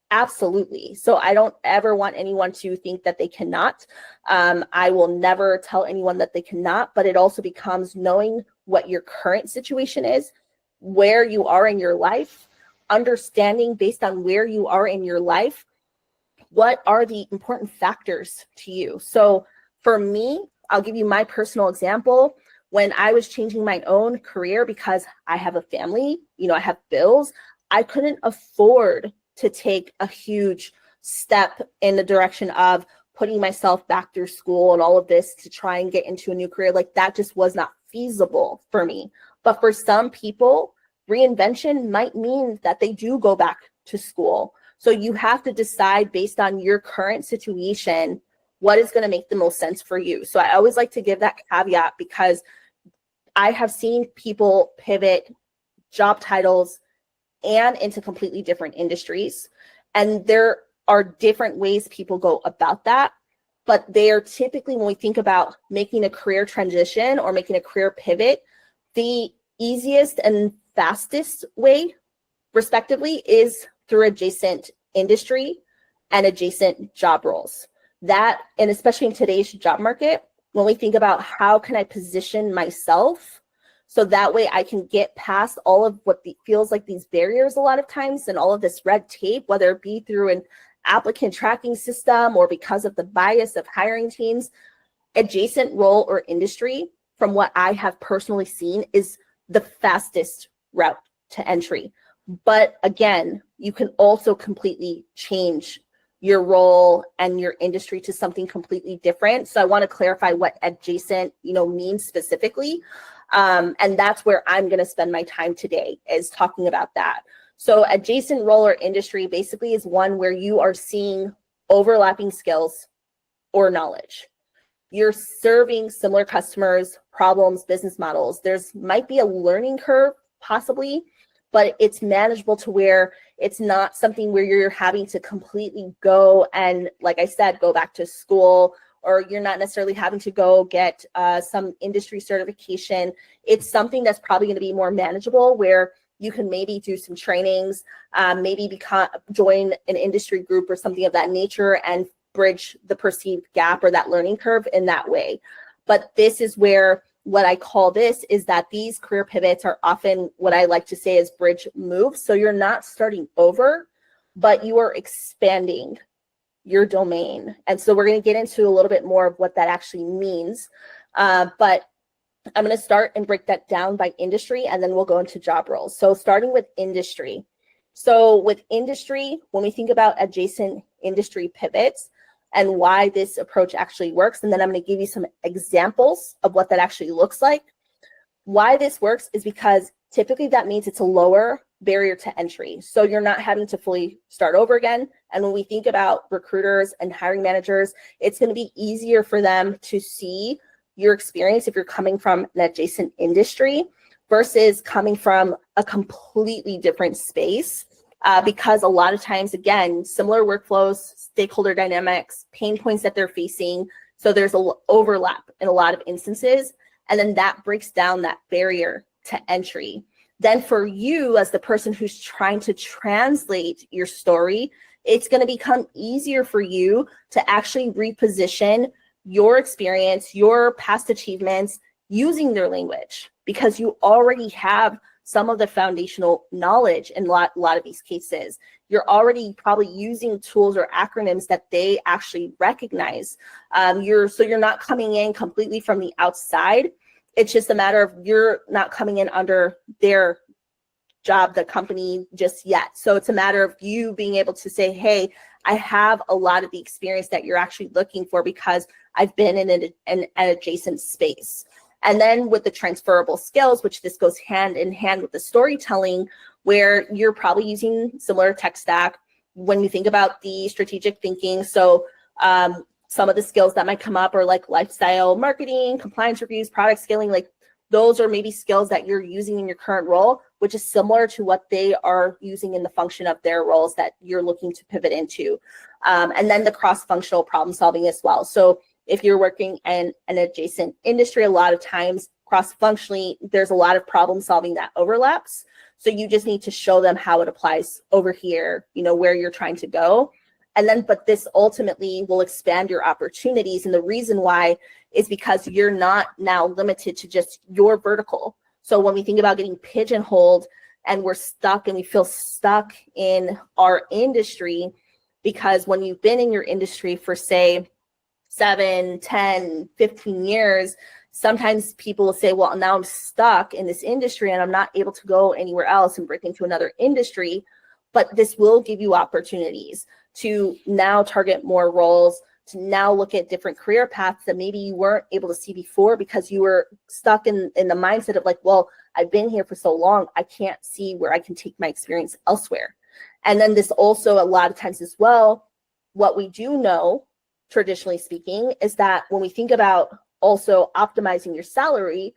Absolutely. So I don't ever want anyone to think that they cannot. I will never tell anyone that they cannot, but it also becomes knowing what your current situation is, where you are in your life, understanding based on where you are in your life, what are the important factors to you. So for me, I'll give you my personal example. When I was changing my own career because I have a family, I have bills, I couldn't afford to take a huge step in the direction of putting myself back through school and all of this to try and get into a new career. Like that just was not feasible for me. But for some people, reinvention might mean that they do go back to school. So you have to decide based on your current situation, what is going to make the most sense for you. So I always like to give that caveat because I have seen people pivot job titles and into completely different industries. And there are different ways people go about that, but they are typically, when we think about making a career transition or making a career pivot, the easiest and fastest way, respectively, is through adjacent industry and adjacent job roles. That, and especially in today's job market, when we think about how can I position myself so that way I can get past all of what feels like these barriers a lot of times and all of this red tape, whether it be through an applicant tracking system or because of the bias of hiring teams, adjacent role or industry, from what I have personally seen, is the fastest route to entry. But again, you can also completely change your role and your industry to something completely different. So I want to clarify what adjacent, means specifically. And that's where I'm going to spend my time today, is talking about that. So adjacent role or industry basically is one where you are seeing overlapping skills or knowledge. You're serving similar customers, problems, business models. There's might be a learning curve possibly, but it's manageable to where it's not something where you're having to completely go and, like I said, go back to school, or you're not necessarily having to go get some industry certification. It's something that's probably going to be more manageable, where you can maybe do some trainings, maybe join an industry group or something of that nature, and bridge the perceived gap or that learning curve in that way. But this is where what I call this is that these career pivots are often what I like to say is bridge moves. So you're not starting over, but you are expanding your domain. And so we're going to get into a little bit more of what that actually means. But I'm going to start and break that down by industry, and then we'll go into job roles. So starting with industry. So with industry, when we think about adjacent industry pivots and why this approach actually works, and then I'm going to give you some examples of what that actually looks like. Why this works is because typically that means it's a lower barrier to entry. So you're not having to fully start over again. And when we think about recruiters and hiring managers, it's going to be easier for them to see your experience if you're coming from an adjacent industry versus coming from a completely different space. Because a lot of times, again, similar workflows, stakeholder dynamics, pain points that they're facing. So there's an overlap in a lot of instances. And then that breaks down that barrier to entry. Then for you as the person who's trying to translate your story, it's going to become easier for you to actually reposition your experience, your past achievements using their language, because you already have some of the foundational knowledge in a lot of these cases. You're already probably using tools or acronyms that they actually recognize. You're not coming in completely from the outside. It's just a matter of you're not coming in under their job, the company, just yet. So it's a matter of you being able to say, hey, I have a lot of the experience that you're actually looking for because I've been in an adjacent space. And then with the transferable skills, which this goes hand in hand with the storytelling, where you're probably using similar tech stack when you think about the strategic thinking. So some of the skills that might come up are like lifestyle marketing, compliance reviews, product scaling, like those are maybe skills that you're using in your current role, which is similar to what they are using in the function of their roles that you're looking to pivot into. And then the cross-functional problem solving as well. So if you're working in an adjacent industry, a lot of times cross-functionally, there's a lot of problem solving that overlaps. So you just need to show them how it applies over here, where you're trying to go. And then, but this ultimately will expand your opportunities. And the reason why is because you're not now limited to just your vertical. So when we think about getting pigeonholed and we're stuck and we feel stuck in our industry, because when you've been in your industry for say 7, 10, 15 years, sometimes people will say, well, now I'm stuck in this industry and I'm not able to go anywhere else and break into another industry. But this will give you opportunities to now target more roles, to now look at different career paths that maybe you weren't able to see before because you were stuck in the mindset of like, well, I've been here for so long, I can't see where I can take my experience elsewhere. And then this also a lot of times as well, what we do know, traditionally speaking, is that when we think about also optimizing your salary,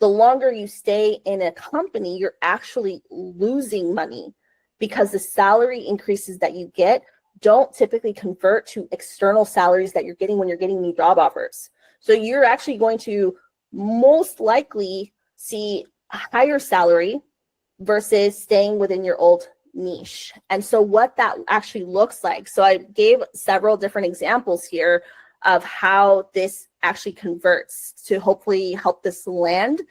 the longer you stay in a company, you're actually losing money because the salary increases that you get don't typically convert to external salaries that you're getting when you're getting new job offers. So you're actually going to most likely see a higher salary versus staying within your old niche. And so what that actually looks like. So I gave several different examples here of how this actually converts to hopefully help this land.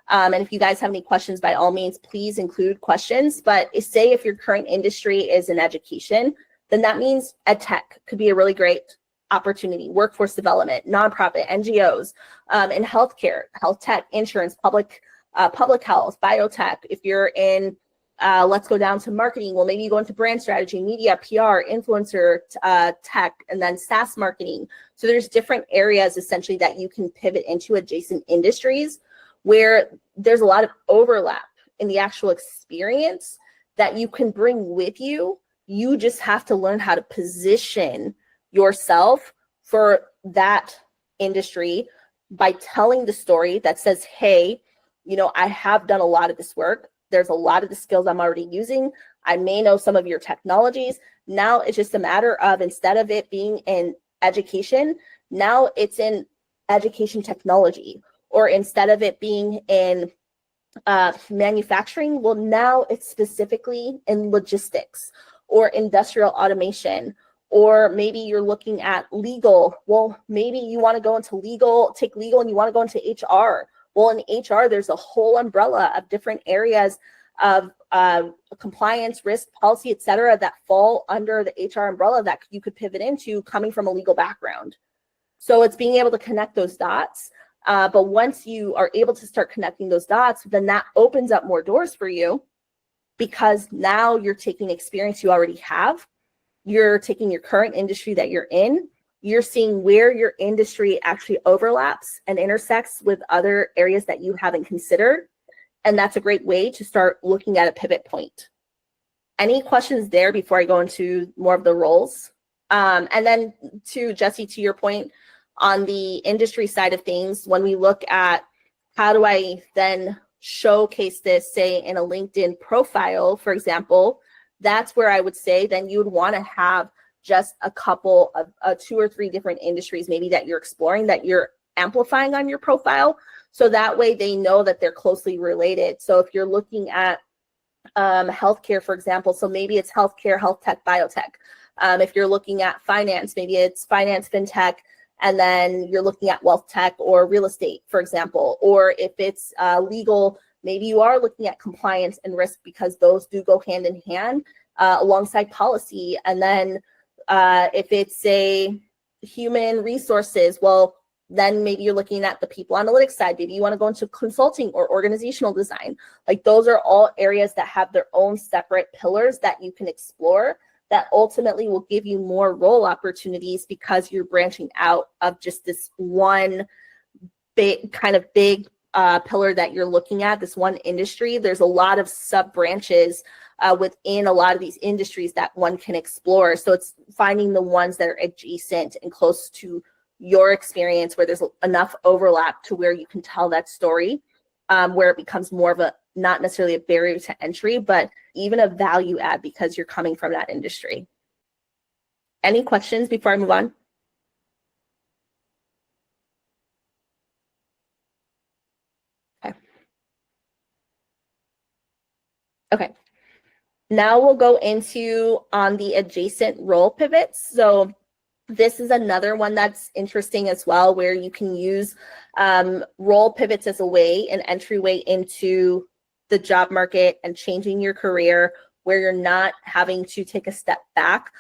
And if you guys have any questions, by all means, please include questions. But say if your current industry is in education, then that means ed tech could be a really great opportunity. Workforce development, nonprofit, NGOs, in healthcare, health tech, insurance, public health, biotech. If you're in Let's go down to marketing. Well, maybe you go into brand strategy, media, PR, influencer, tech, and then SaaS marketing. So there's different areas essentially that you can pivot into adjacent industries where there's a lot of overlap in the actual experience that you can bring with you. You just have to learn how to position yourself for that industry by telling the story that says, hey, you know, I have done a lot of this work. There's a lot of the skills I'm already using. I may know some of your technologies. Now it's just a matter of, instead of it being in education, now it's in education technology. Or instead of it being in manufacturing, well, now it's specifically in logistics or industrial automation. Or maybe you're looking at legal. Well, maybe you want to go into legal, take legal, and you want to go into HR. Well, in HR, there's a whole umbrella of different areas of compliance, risk, policy, et cetera, that fall under the HR umbrella that you could pivot into coming from a legal background. So it's being able to connect those dots. But once you are able to start connecting those dots, then that opens up more doors for you, because now you're taking experience you already have. You're taking your current industry that you're in. You're seeing where your industry actually overlaps and intersects with other areas that you haven't considered. And that's a great way to start looking at a pivot point. Any questions there before I go into more of the roles? And then to Jesse, to your point on the industry side of things, when we look at how do I then showcase this, say in a LinkedIn profile, for example, that's where I would say then you would want to have just a couple of 2 or 3 different industries maybe that you're exploring, that you're amplifying on your profile. So that way they know that they're closely related. So if you're looking at healthcare, for example, so maybe it's healthcare, health tech, biotech. If you're looking at finance, maybe it's finance, fintech, and then you're looking at wealth tech or real estate, for example. Or if it's legal, maybe you are looking at compliance and risk, because those do go hand in hand alongside policy. And then if it's a human resources, well, then maybe you're looking at the people analytics side. Maybe you want to go into consulting or organizational design. Like, those are all areas that have their own separate pillars that you can explore, that ultimately will give you more role opportunities, because you're branching out of just this one big pillar that you're looking at, this one industry. There's a lot of sub branches within a lot of these industries that one can explore. So it's finding the ones that are adjacent and close to your experience, where there's enough overlap to where you can tell that story, where it becomes more of a, not necessarily a barrier to entry, but even a value add, because you're coming from that industry. Any questions before I move on? Okay. Now we'll go into on the adjacent role pivots. So this is another one that's interesting as well, where you can use role pivots as a way, an entryway into the job market and changing your career, where you're not having to take a step back,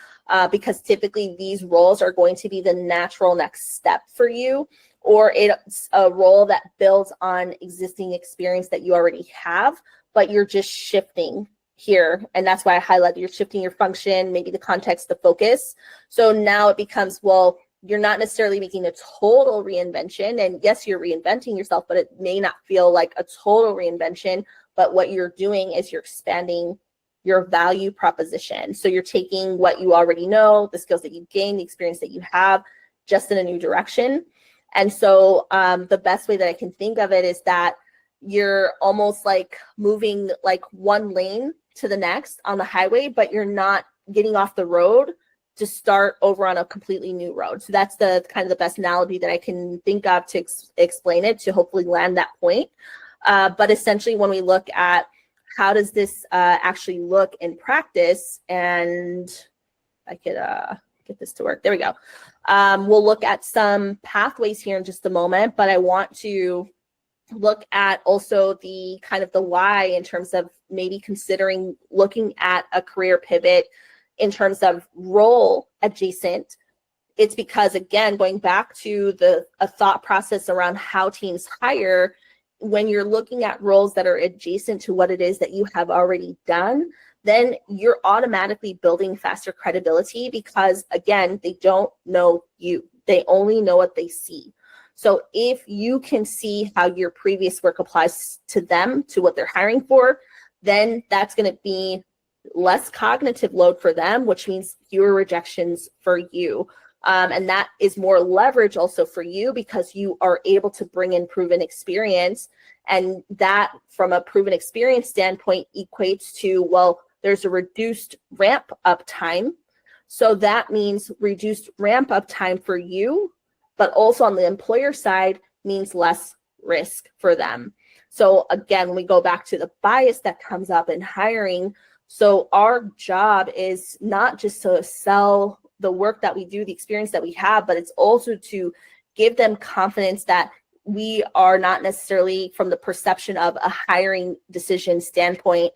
because typically these roles are going to be the natural next step for you, or it's a role that builds on existing experience that you already have, but you're just shifting here. And that's why I highlighted, you're shifting your function, maybe the context, the focus. So now it becomes, well, you're not necessarily making a total reinvention. And yes, you're reinventing yourself, but it may not feel like a total reinvention. But what you're doing is you're expanding your value proposition. So you're taking what you already know, the skills that you've gained, the experience that you have, just in a new direction. And so the best way that I can think of it is that you're almost like moving like one lane to the next on the highway, but you're not getting off the road to start over on a completely new road. So that's the kind of the best analogy that I can think of to explain it, to hopefully land that point. But essentially, when we look at how does this actually look in practice, and I could get this to work. There we go. We'll look at some pathways here in just a moment, but I want to look at also the kind of the why, in terms of maybe considering looking at a career pivot in terms of role adjacent. It's because, again, going back to a thought process around how teams hire, when you're looking at roles that are adjacent to what it is that you have already done, then you're automatically building faster credibility because, again, they don't know you. They only know what they see. So if you can see how your previous work applies to them, to what they're hiring for, then that's going to be less cognitive load for them, which means fewer rejections for you. And that is more leverage also for you because you are able to bring in proven experience. And that, from a proven experience standpoint, equates to, well, there's a reduced ramp up time. So that means reduced ramp up time for you, but also on the employer side means less risk for them. So again, when we go back to the bias that comes up in hiring, so our job is not just to sell the work that we do, the experience that we have, but it's also to give them confidence that we are not necessarily, from the perception of a hiring decision standpoint,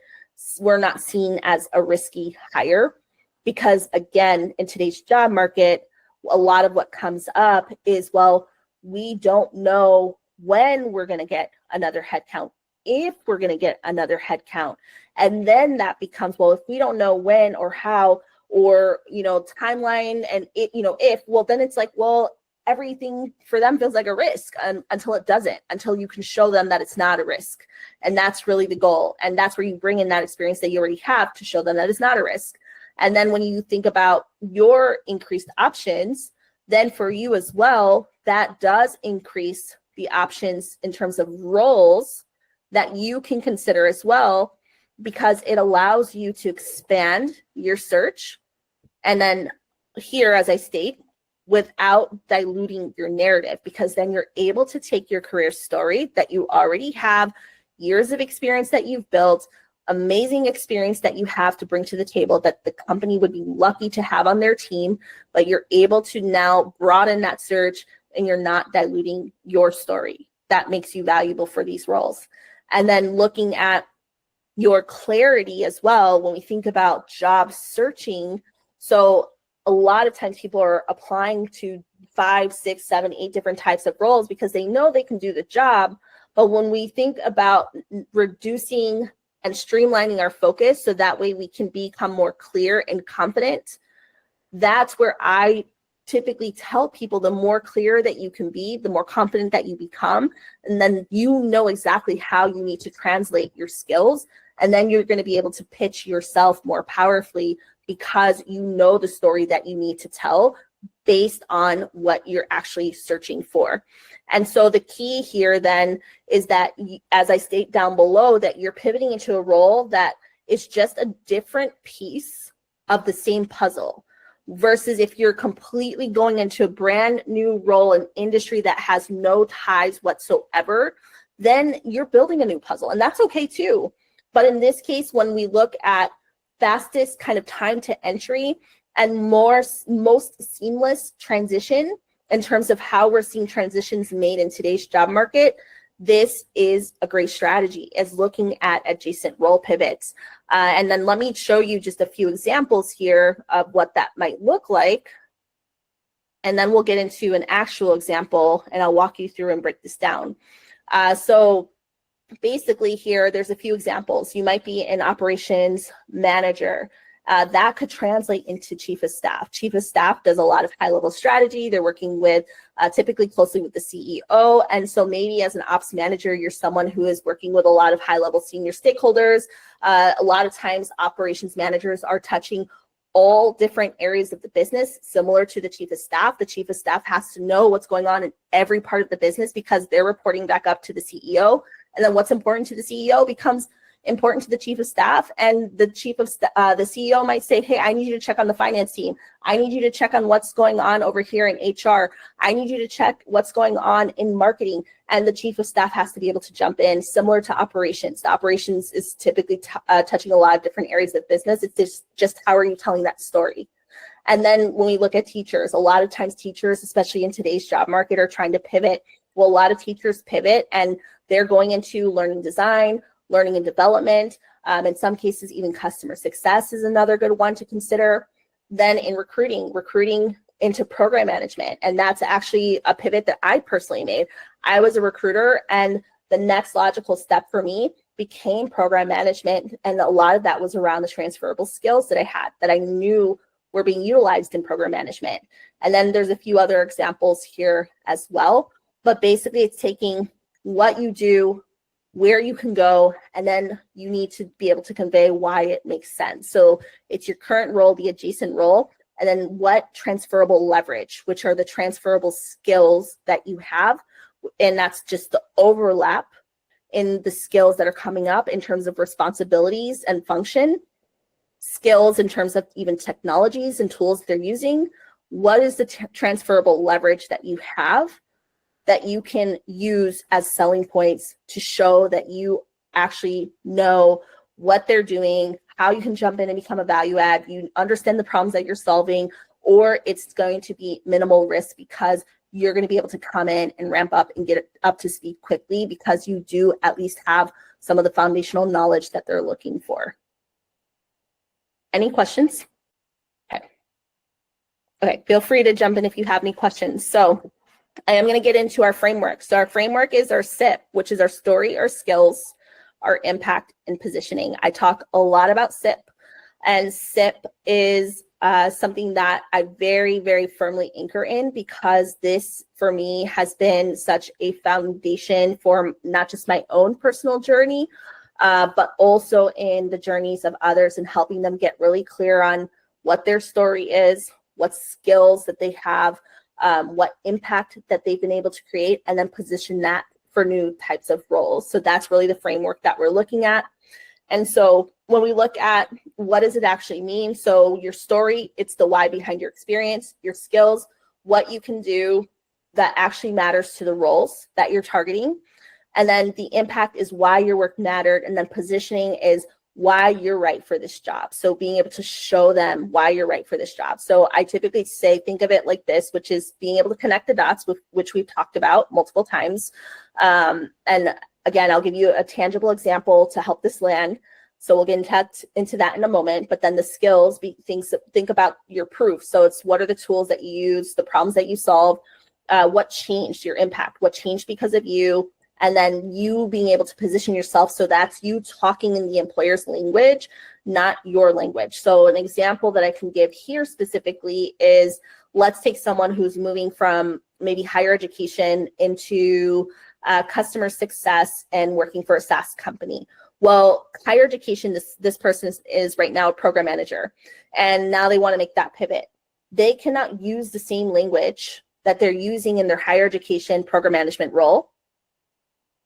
we're not seen as a risky hire. Because again, in today's job market, a lot of what comes up is, well, we don't know when we're going to get another headcount, if we're going to get another headcount. And then that becomes, well, if we don't know when or how, or, timeline and it, if, well, then it's like, well, everything for them feels like a risk until it doesn't, until you can show them that it's not a risk. And that's really the goal. And that's where you bring in that experience that you already have to show them that it's not a risk. And then when you think about your increased options, then for you as well, that does increase the options in terms of roles that you can consider as well, because it allows you to expand your search. And then here, as I state, without diluting your narrative, because then you're able to take your career story that you already have, years of experience that you've built, amazing experience that you have to bring to the table that the company would be lucky to have on their team, but you're able to now broaden that search and you're not diluting your story. That makes you valuable for these roles. And then looking at your clarity as well, when we think about job searching, so a lot of times people are applying to 5, 6, 7, 8 different types of roles because they know they can do the job. But when we think about reducing and streamlining our focus so that way we can become more clear and confident, that's where I typically tell people the more clear that you can be, the more confident that you become, and then you know exactly how you need to translate your skills, and then you're going to be able to pitch yourself more powerfully because you know the story that you need to tell based on what you're actually searching for. And so the key here then is that, as I state down below, that you're pivoting into a role that is just a different piece of the same puzzle, versus if you're completely going into a brand new role in industry that has no ties whatsoever, then you're building a new puzzle, and that's okay too. But in this case, when we look at fastest kind of time to entry and most seamless transition in terms of how we're seeing transitions made in today's job market, this is a great strategy, is looking at adjacent role pivots. And then let me show you just a few examples here of what that might look like. And then we'll get into an actual example and I'll walk you through and break this down. So basically here, there's a few examples. You might be an operations manager. That could translate into chief of staff. Chief of staff does a lot of high-level strategy. They're working with typically closely with the CEO. And so maybe as an ops manager, you're someone who is working with a lot of high-level senior stakeholders. A lot of times operations managers are touching all different areas of the business, similar to the chief of staff. The chief of staff has to know what's going on in every part of the business because they're reporting back up to the CEO. And then what's important to the CEO becomes important to the chief of staff, and the the CEO might say, hey, I need you to check on the finance team. I need you to check on what's going on over here in HR. I need you to check what's going on in marketing. And the chief of staff has to be able to jump in, similar to operations. The operations is typically touching a lot of different areas of business. It's just how are you telling that story? And then when we look at teachers, a lot of times teachers, especially in today's job market, are trying to pivot. Well, a lot of teachers pivot and they're going into learning design, learning and development. In some cases, even customer success is another good one to consider. Then in recruiting into program management. And that's actually a pivot that I personally made. I was a recruiter, and the next logical step for me became program management. And a lot of that was around the transferable skills that I had, that I knew were being utilized in program management. And then there's a few other examples here as well. But basically, it's taking what you do, where you can go, and then you need to be able to convey why it makes sense. So it's your current role, the adjacent role, and then what transferable leverage, which are the transferable skills that you have. And that's just the overlap in the skills that are coming up in terms of responsibilities and function, skills in terms of even technologies and tools they're using. What is the transferable leverage that you have that you can use as selling points to show that you actually know what they're doing, how you can jump in and become a value add, you understand the problems that you're solving, or it's going to be minimal risk because you're going to be able to come in and ramp up and get it up to speed quickly because you do at least have some of the foundational knowledge that they're looking for. Any questions? Okay, feel free to jump in if you have any questions. So I am going to get into our framework. So our framework is our SIP, which is our story, our skills, our impact, and positioning. I talk a lot about SIP, and SIP is something that I very, very firmly anchor in because this, for me, has been such a foundation for not just my own personal journey, but also in the journeys of others and helping them get really clear on what their story is, what skills that they have, what impact that they've been able to create, and then position that for new types of roles. So that's really the framework that we're looking at. And so when we look at what does it actually mean? So your story, it's the why behind your experience, your skills, what you can do that actually matters to the roles that you're targeting. And then the impact is why your work mattered. And then positioning is why you're right for this job. So being able to show them why you're right for this job. So I typically say, think of it like this, which is being able to connect the dots, with which we've talked about multiple times. And again, I'll give you a tangible example to help this land. So we'll get into that in a moment, but then the skills, think about your proof. So it's what are the tools that you use, the problems that you solve, what changed your impact, what changed because of you, and then you being able to position yourself. So that's you talking in the employer's language, not your language. So an example that I can give here specifically is, let's take someone who's moving from maybe higher education into customer success and working for a SaaS company. Well, higher education, this person is right now a program manager, and now they want to make that pivot. They cannot use the same language that they're using in their higher education program management role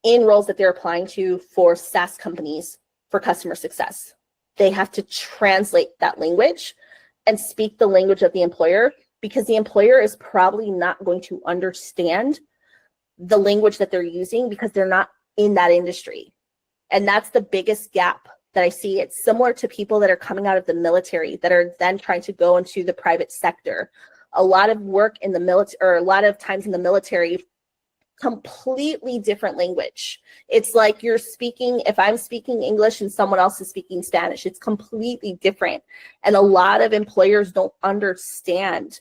in roles that they're applying to for SaaS companies for customer success. They have to translate that language and speak the language of the employer, because the employer is probably not going to understand the language that they're using because they're not in that industry. And that's the biggest gap that I see. It's similar to people that are coming out of the military that are then trying to go into the private sector. A lot of work in the military, or a lot of times in the military, completely different language. It's like you're speaking, if I'm speaking English and someone else is speaking Spanish, it's completely different. And a lot of employers don't understand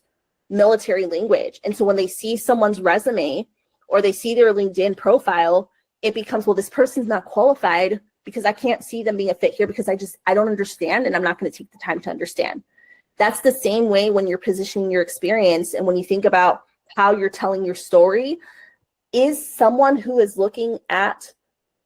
military language. And so when they see someone's resume or they see their LinkedIn profile, it becomes, well, this person's not qualified because I can't see them being a fit here because I don't understand, and I'm not going to take the time to understand. That's the same way when you're positioning your experience. And when you think about how you're telling your story, is someone who is looking at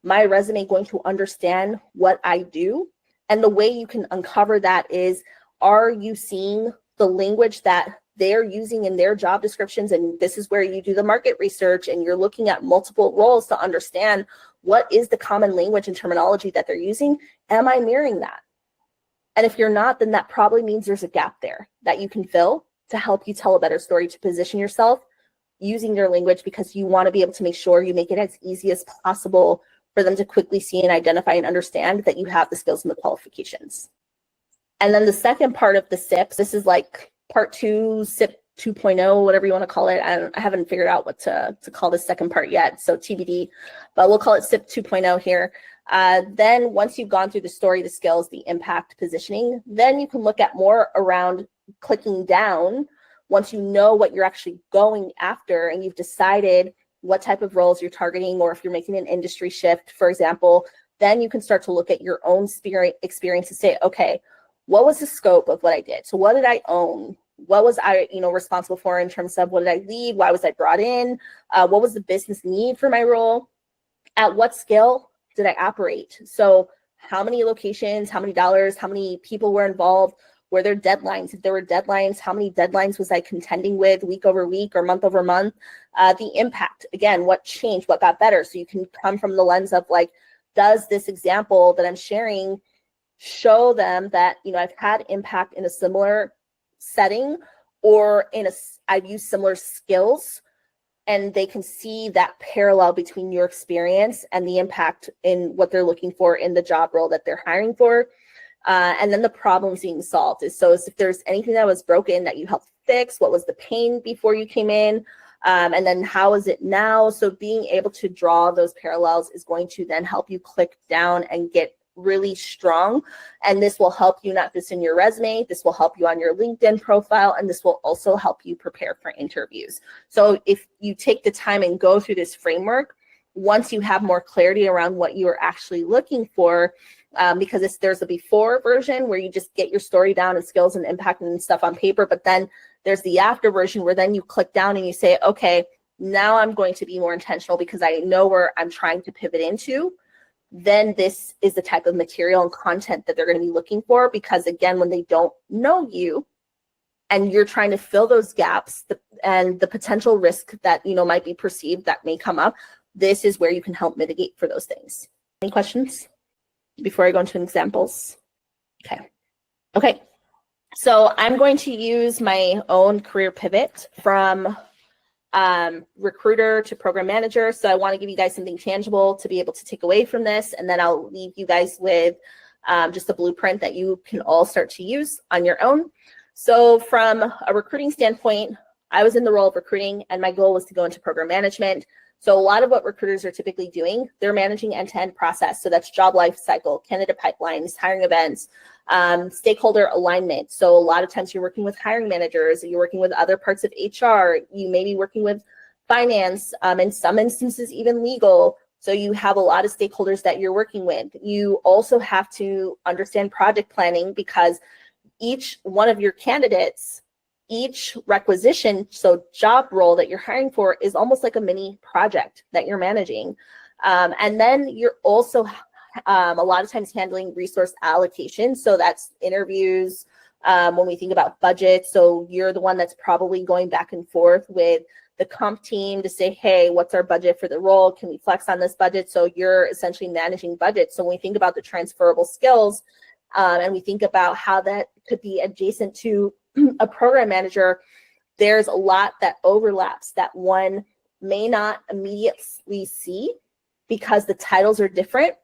my resume going to understand what I do? And the way you can uncover that is, are you seeing the language that they're using in their job descriptions? And this is where you do the market research and you're looking at multiple roles to understand what is the common language and terminology that they're using. Am I mirroring that? And if you're not, then that probably means there's a gap there that you can fill to help you tell a better story, to position yourself using their language, because you want to be able to make sure you make it as easy as possible for them to quickly see and identify and understand that you have the skills and the qualifications. And then the second part of the SIPs, this is like part 2, SIP 2.0, whatever you want to call it. I haven't figured out what to call the second part yet, so TBD, but we'll call it SIP 2.0 here. Then once you've gone through the story, the skills, the impact, positioning, then you can look at more around clicking down. Once you know what you're actually going after and you've decided what type of roles you're targeting, or if you're making an industry shift, for example, then you can start to look at your own experience and say, okay, what was the scope of what I did? So what did I own? What was I, responsible for in terms of what did I lead? Why was I brought in? What was the business need for my role? At what scale did I operate? So how many locations, how many dollars, how many people were involved? Were there deadlines? If there were deadlines, how many deadlines was I contending with week over week or month over month? The impact, again, what changed, what got better? So you can come from the lens of like, does this example that I'm sharing show them that, I've had impact in a similar setting, or I've used similar skills, and they can see that parallel between your experience and the impact in what they're looking for in the job role that they're hiring for. And then the problems being solved is, so if there's anything that was broken that you helped fix, what was the pain before you came in? And then how is it now? So being able to draw those parallels is going to then help you click down and get really strong. And this will help you not just in your resume, this will help you on your LinkedIn profile, and this will also help you prepare for interviews. So if you take the time and go through this framework, once you have more clarity around what you are actually looking for, because there's a before version where you just get your story down and skills and impact and stuff on paper, but then there's the after version where then you click down and you say, okay, now I'm going to be more intentional because I know where I'm trying to pivot into. Then this is the type of material and content that they're going to be looking for, because again, when they don't know you and you're trying to fill those gaps and the potential risk that, might be perceived that may come up, this is where you can help mitigate for those things. Any questions before I go into examples? Okay. So I'm going to use my own career pivot from recruiter to program manager. So I want to give you guys something tangible to be able to take away from this. And then I'll leave you guys with just a blueprint that you can all start to use on your own. So from a recruiting standpoint, I was in the role of recruiting and my goal was to go into program management. So a lot of what recruiters are typically doing, they're managing end-to-end process. So that's job life cycle, candidate pipelines, hiring events, stakeholder alignment. So a lot of times you're working with hiring managers, you're working with other parts of HR, you may be working with finance, in some instances, even legal. So you have a lot of stakeholders that you're working with. You also have to understand project planning, because each one of your candidates, each requisition, so job role that you're hiring for, is almost like a mini project that you're managing. And then you're also a lot of times handling resource allocation. So that's interviews, when we think about budget. So you're the one that's probably going back and forth with the comp team to say, hey, what's our budget for the role? Can we flex on this budget? So you're essentially managing budget. So when we think about the transferable skills, and we think about how that could be adjacent to a program manager, there's a lot that overlaps that one may not immediately see because the titles are different.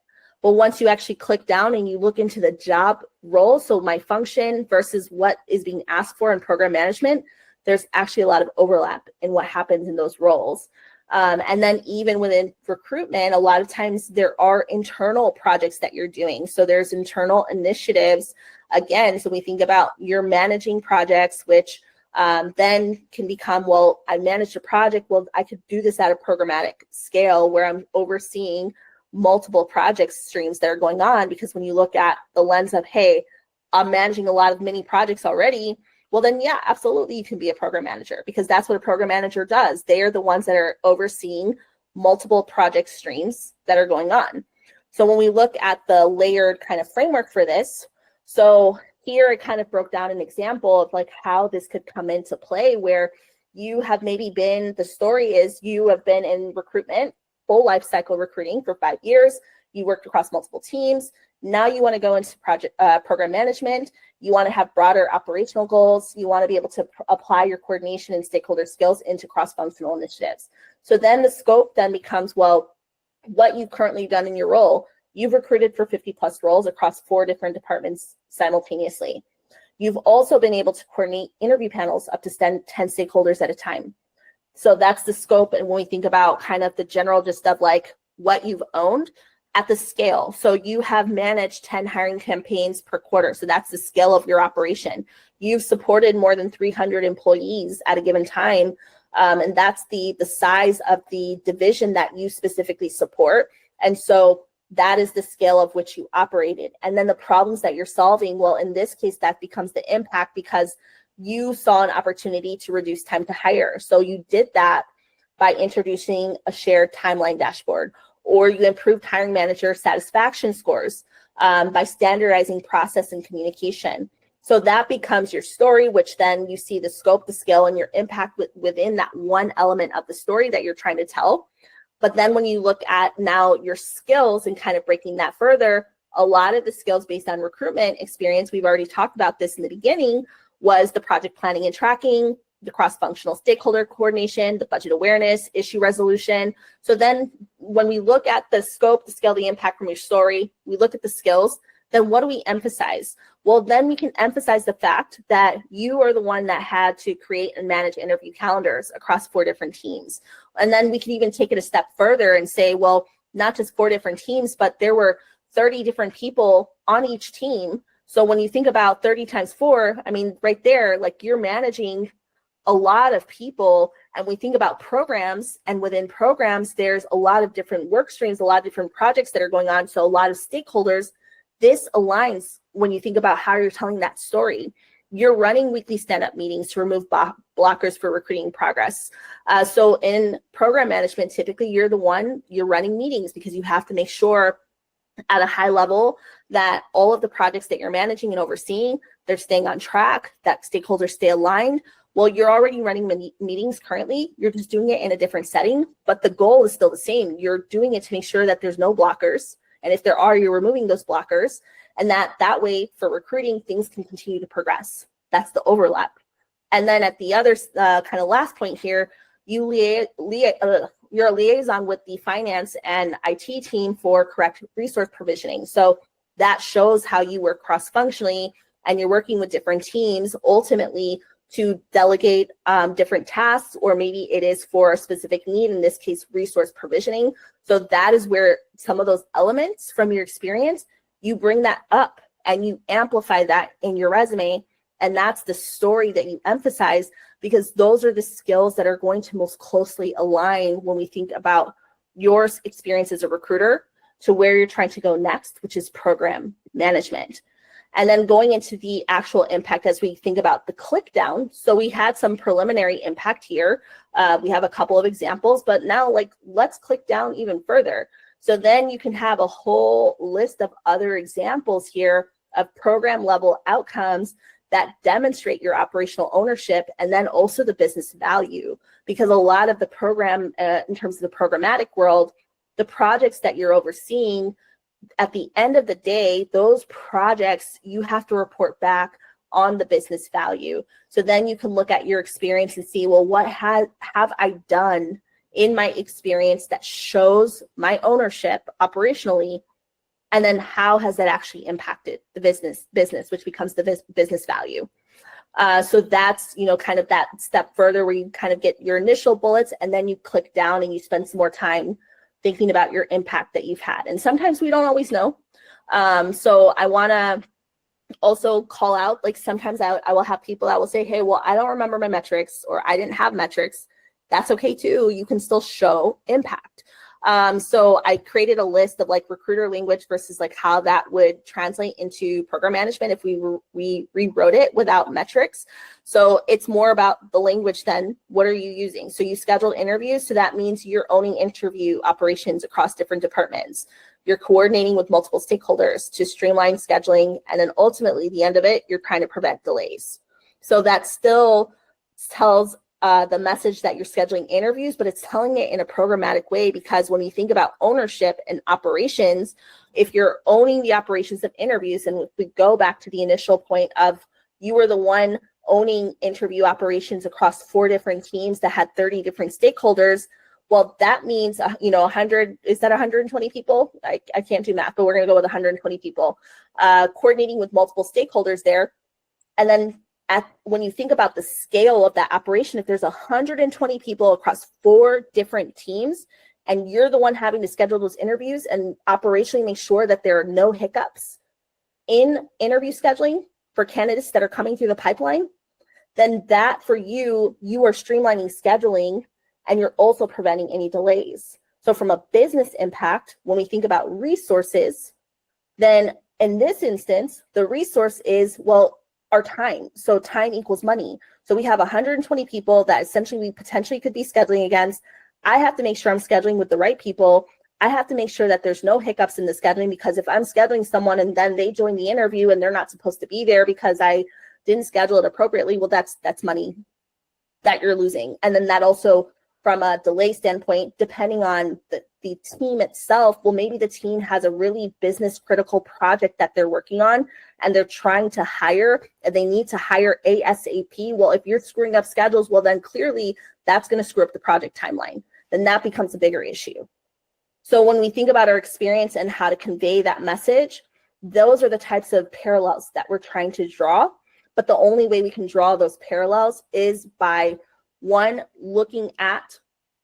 But once you actually click down and you look into the job role, so my function versus what is being asked for in program management, there's actually a lot of overlap in what happens in those roles. And then even within recruitment, a lot of times there are internal projects that you're doing. So there's internal initiatives. Again, so we think about you're managing projects, which then can become, well, I managed a project. Well, I could do this at a programmatic scale where I'm overseeing multiple project streams that are going on. Because when you look at the lens of, hey, I'm managing a lot of mini projects already, well, then, yeah, absolutely, you can be a program manager, because that's what a program manager does. They are the ones that are overseeing multiple project streams that are going on. So when we look at the layered kind of framework for this, so here I kind of broke down an example of like how this could come into play, where you have maybe been, the story is you have been in recruitment, full life cycle recruiting for 5 years. You worked across multiple teams. Now you want to go into program management. You want to have broader operational goals. You want to be able to apply your coordination and stakeholder skills into cross-functional initiatives. So then the scope then becomes, well, what you've currently done in your role. You've recruited for 50 plus roles across 4 different departments simultaneously. You've also been able to coordinate interview panels up to 10 stakeholders at a time. So that's the scope. And when we think about kind of the general just of like what you've owned at the scale. So you have managed 10 hiring campaigns per quarter. So that's the scale of your operation. You've supported more than 300 employees at a given time And that's the size of the division that you specifically support. And so that is the scale of which you operated. And then the problems that you're solving, well, in this case, that becomes the impact because you saw an opportunity to reduce time to hire. So you did that by introducing a shared timeline dashboard, or you improved hiring manager satisfaction scores by standardizing process and communication. So that becomes your story, which then you see the scope, the scale, and your impact within that one element of the story that you're trying to tell. But then when you look at now your skills and kind of breaking that further, a lot of the skills based on recruitment experience, we've already talked about this in the beginning, was the project planning and tracking, the cross-functional stakeholder coordination, the budget awareness, issue resolution. So then when we look at the scope, the scale, the impact from your story, we look at the skills, then what do we emphasize? Well, then we can emphasize the fact that you are the one that had to create and manage interview calendars across 4 different teams. And then we can even take it a step further and say, well, not just 4 different teams, but there were 30 different people on each team. So when you think about 30 times 4, I mean, right there, like you're managing a lot of people. And we think about programs, and within programs, there's a lot of different work streams, a lot of different projects that are going on. So a lot of stakeholders, this aligns when you think about how you're telling that story. You're running weekly stand-up meetings to remove blockers for recruiting progress. So in program management, typically you're running meetings because you have to make sure at a high level that all of the projects that you're managing and overseeing, they're staying on track, that stakeholders stay aligned. Well, you're already running meetings currently. You're just doing it in a different setting, but the goal is still the same. You're doing it to make sure that there's no blockers. And if there are, you're removing those blockers. And that way for recruiting, things can continue to progress. That's the overlap. And then at the other kind of last point here, you're a liaison with the finance and IT team for correct resource provisioning. So that shows how you work cross-functionally, and you're working with different teams ultimately to delegate different tasks, or maybe it is for a specific need, in this case, resource provisioning. So that is where some of those elements from your experience, you bring that up and you amplify that in your resume. And that's the story that you emphasize, because those are the skills that are going to most closely align when we think about your experience as a recruiter to where you're trying to go next, which is program management. And then going into the actual impact as we think about the click down. So we had some preliminary impact here. We have a couple of examples, but now let's click down even further. So then you can have a whole list of other examples here of program level outcomes that demonstrate your operational ownership, and then also the business value. Because a lot of the program, in terms of the programmatic world, the projects that you're overseeing, at the end of the day, those projects, you have to report back on the business value. So then you can look at your experience and see, well, what have I done in my experience that shows my ownership operationally? And then how has that actually impacted the business, which becomes the business value. So that's, kind of that step further where you kind of get your initial bullets, and then you click down and you spend some more time thinking about your impact that you've had. And sometimes we don't always know. So I want to also call out, sometimes I will have people that will say, hey, well, I don't remember my metrics, or I didn't have metrics. That's okay too. You can still show impact. So I created a list of recruiter language versus how that would translate into program management if we rewrote it without metrics. So it's more about the language than what are you using. So you scheduled interviews. So that means you're owning interview operations across different departments. You're coordinating with multiple stakeholders to streamline scheduling. And then ultimately, the end of it, you're trying to prevent delays. So that still tells the message that you're scheduling interviews, but it's telling it in a programmatic way, because when you think about ownership and operations, if you're owning the operations of interviews, and if we go back to the initial point of you were the one owning interview operations across 4 different teams that had 30 different stakeholders, well, that means, 100, is that 120 people? I can't do math, but we're going to go with 120 people, coordinating with multiple stakeholders there. And then when you think about the scale of that operation, if there's 120 people across 4 different teams, and you're the one having to schedule those interviews and operationally make sure that there are no hiccups in interview scheduling for candidates that are coming through the pipeline, then that for you, you are streamlining scheduling and you're also preventing any delays. So from a business impact, when we think about resources, then in this instance, the resource is, well, our time. So time equals money. So we have 120 people that essentially we potentially could be scheduling against. I have to make sure I'm scheduling with the right people. I have to make sure that there's no hiccups in the scheduling, because if I'm scheduling someone and then they join the interview and they're not supposed to be there because I didn't schedule it appropriately, well, that's money that you're losing. And then that also, from a delay standpoint, depending on the team itself, well, maybe the team has a really business critical project that they're working on and they're trying to hire and they need to hire ASAP. Well, if you're screwing up schedules, well, then clearly that's going to screw up the project timeline. Then that becomes a bigger issue. So when we think about our experience and how to convey that message, those are the types of parallels that we're trying to draw. But the only way we can draw those parallels is by, one, looking at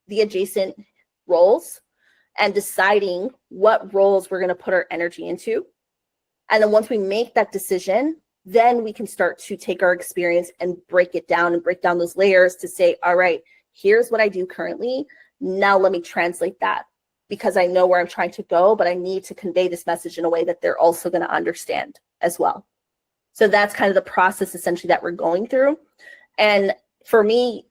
the adjacent roles and deciding what roles we're going to put our energy into. And then once we make that decision, then we can start to take our experience and break it down and break down those layers to say, all right, here's what I do currently. Now let me translate that, because I know where I'm trying to go, but I need to convey this message in a way that they're also going to understand as well. So that's kind of the process essentially that we're going through. And for me,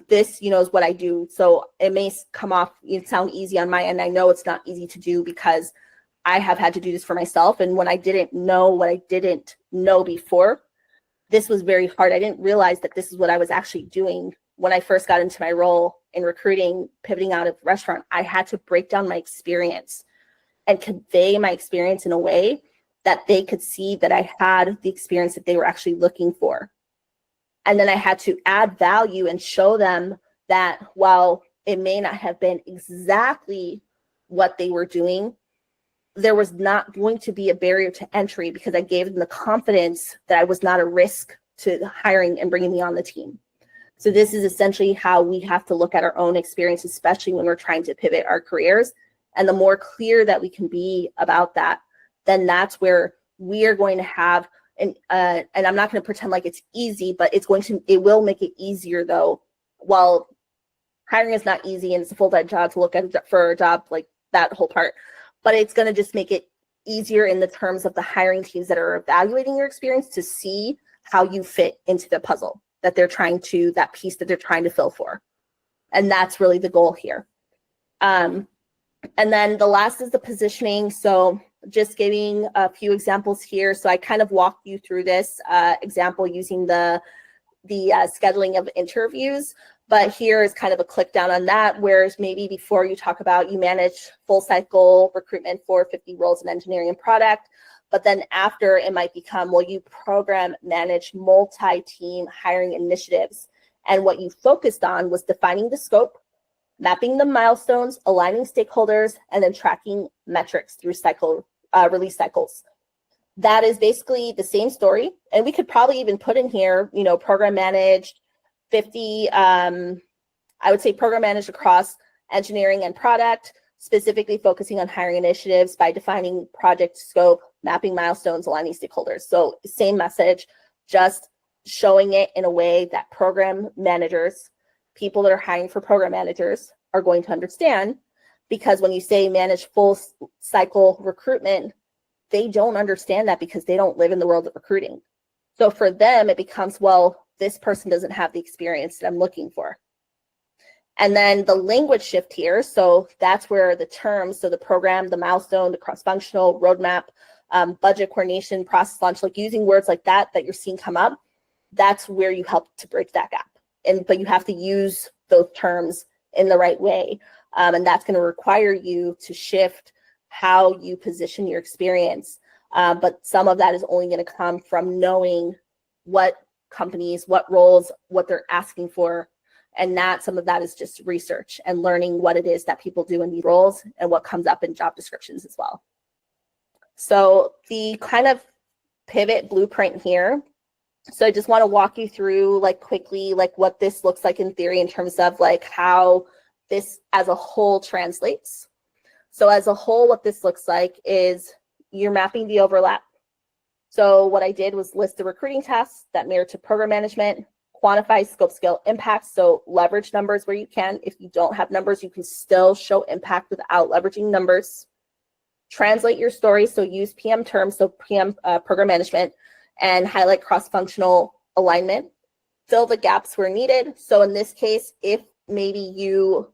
this, is what I do. So it may come off, sound easy on my end. I know it's not easy to do because I have had to do this for myself. And when I didn't know what I didn't know before, this was very hard. I didn't realize that this is what I was actually doing when I first got into my role in recruiting, pivoting out of restaurant. I had to break down my experience and convey my experience in a way that they could see that I had the experience that they were actually looking for. And then I had to add value and show them that while it may not have been exactly what they were doing, there was not going to be a barrier to entry because I gave them the confidence that I was not a risk to hiring and bringing me on the team. So this is essentially how we have to look at our own experience, especially when we're trying to pivot our careers. And the more clear that we can be about that, then that's where we are going to have, and I'm not going to pretend like it's easy, but it will make it easier though. While hiring is not easy and it's a full-time job to look at for a job, like that whole part, but it's going to just make it easier in the terms of the hiring teams that are evaluating your experience to see how you fit into the puzzle that they're trying to, that piece that they're trying to fill for. And that's really the goal here. And then the last is the positioning. So just giving a few examples here. So I kind of walked you through this example using the scheduling of interviews, but here is kind of a click down on that, whereas maybe before you talk about you manage full cycle recruitment for 50 roles in engineering and product, but then after it might become, well, you program manage multi-team hiring initiatives. And what you focused on was defining the scope, mapping the milestones, aligning stakeholders, and then tracking metrics through release cycles. That is basically the same story. And we could probably even put in here, program managed 50, I would say program managed across engineering and product, specifically focusing on hiring initiatives by defining project scope, mapping milestones, aligning stakeholders. So same message, just showing it in a way that program managers, people that are hiring for program managers, are going to understand. Because when you say manage full cycle recruitment, they don't understand that because they don't live in the world of recruiting. So for them, it becomes, well, this person doesn't have the experience that I'm looking for. And then the language shift here. So that's where the terms, so the program, the milestone, the cross-functional roadmap, budget coordination, process launch, like using words like that you're seeing come up, that's where you help to bridge that gap. But you have to use those terms in the right way. And that's going to require you to shift how you position your experience. But some of that is only going to come from knowing what companies, what roles, what they're asking for. And some of that is just research and learning what it is that people do in these roles and what comes up in job descriptions as well. So the kind of pivot blueprint here. So I just want to walk you through quickly, what this looks like in theory in terms of how this as a whole translates. So as a whole, what this looks like is you're mapping the overlap. So what I did was list the recruiting tasks that mirror to program management, quantify scope, scale, impact. So leverage numbers where you can. If you don't have numbers, you can still show impact without leveraging numbers. Translate your story. So use PM terms, so PM program management, and highlight cross-functional alignment. Fill the gaps where needed. So in this case, if maybe you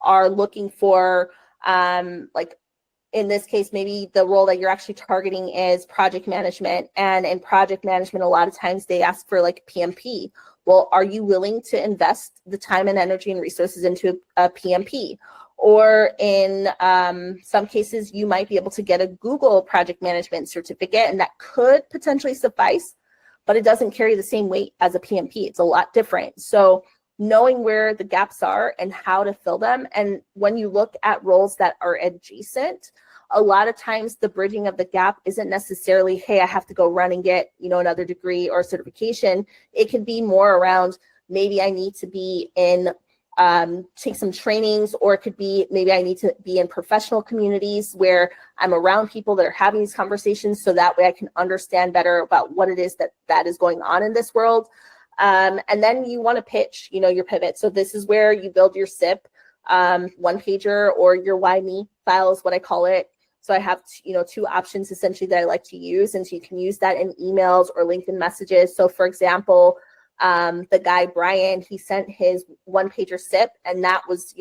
are looking for, like in this case, maybe the role that you're actually targeting is project management. And in project management, a lot of times they ask for like PMP. Well, are you willing to invest the time and energy and resources into a PMP? Or in some cases, you might be able to get a Google project management certificate, and that could potentially suffice, but it doesn't carry the same weight as a PMP. It's a lot different. So knowing where the gaps are and how to fill them. And when you look at roles that are adjacent, a lot of times the bridging of the gap isn't necessarily, hey, I have to go run and get, another degree or certification. It could be more around, maybe I need to be in, take some trainings, or it could be, maybe I need to be in professional communities where I'm around people that are having these conversations, so that way I can understand better about what it is that is going on in this world. And then you want to pitch, your pivot. So this is where you build your SIP, one pager, or your why me file is what I call it. So I have, two options essentially that I like to use. And so you can use that in emails or LinkedIn messages. So for example, the guy, Brian, he sent his one pager SIP, and that was,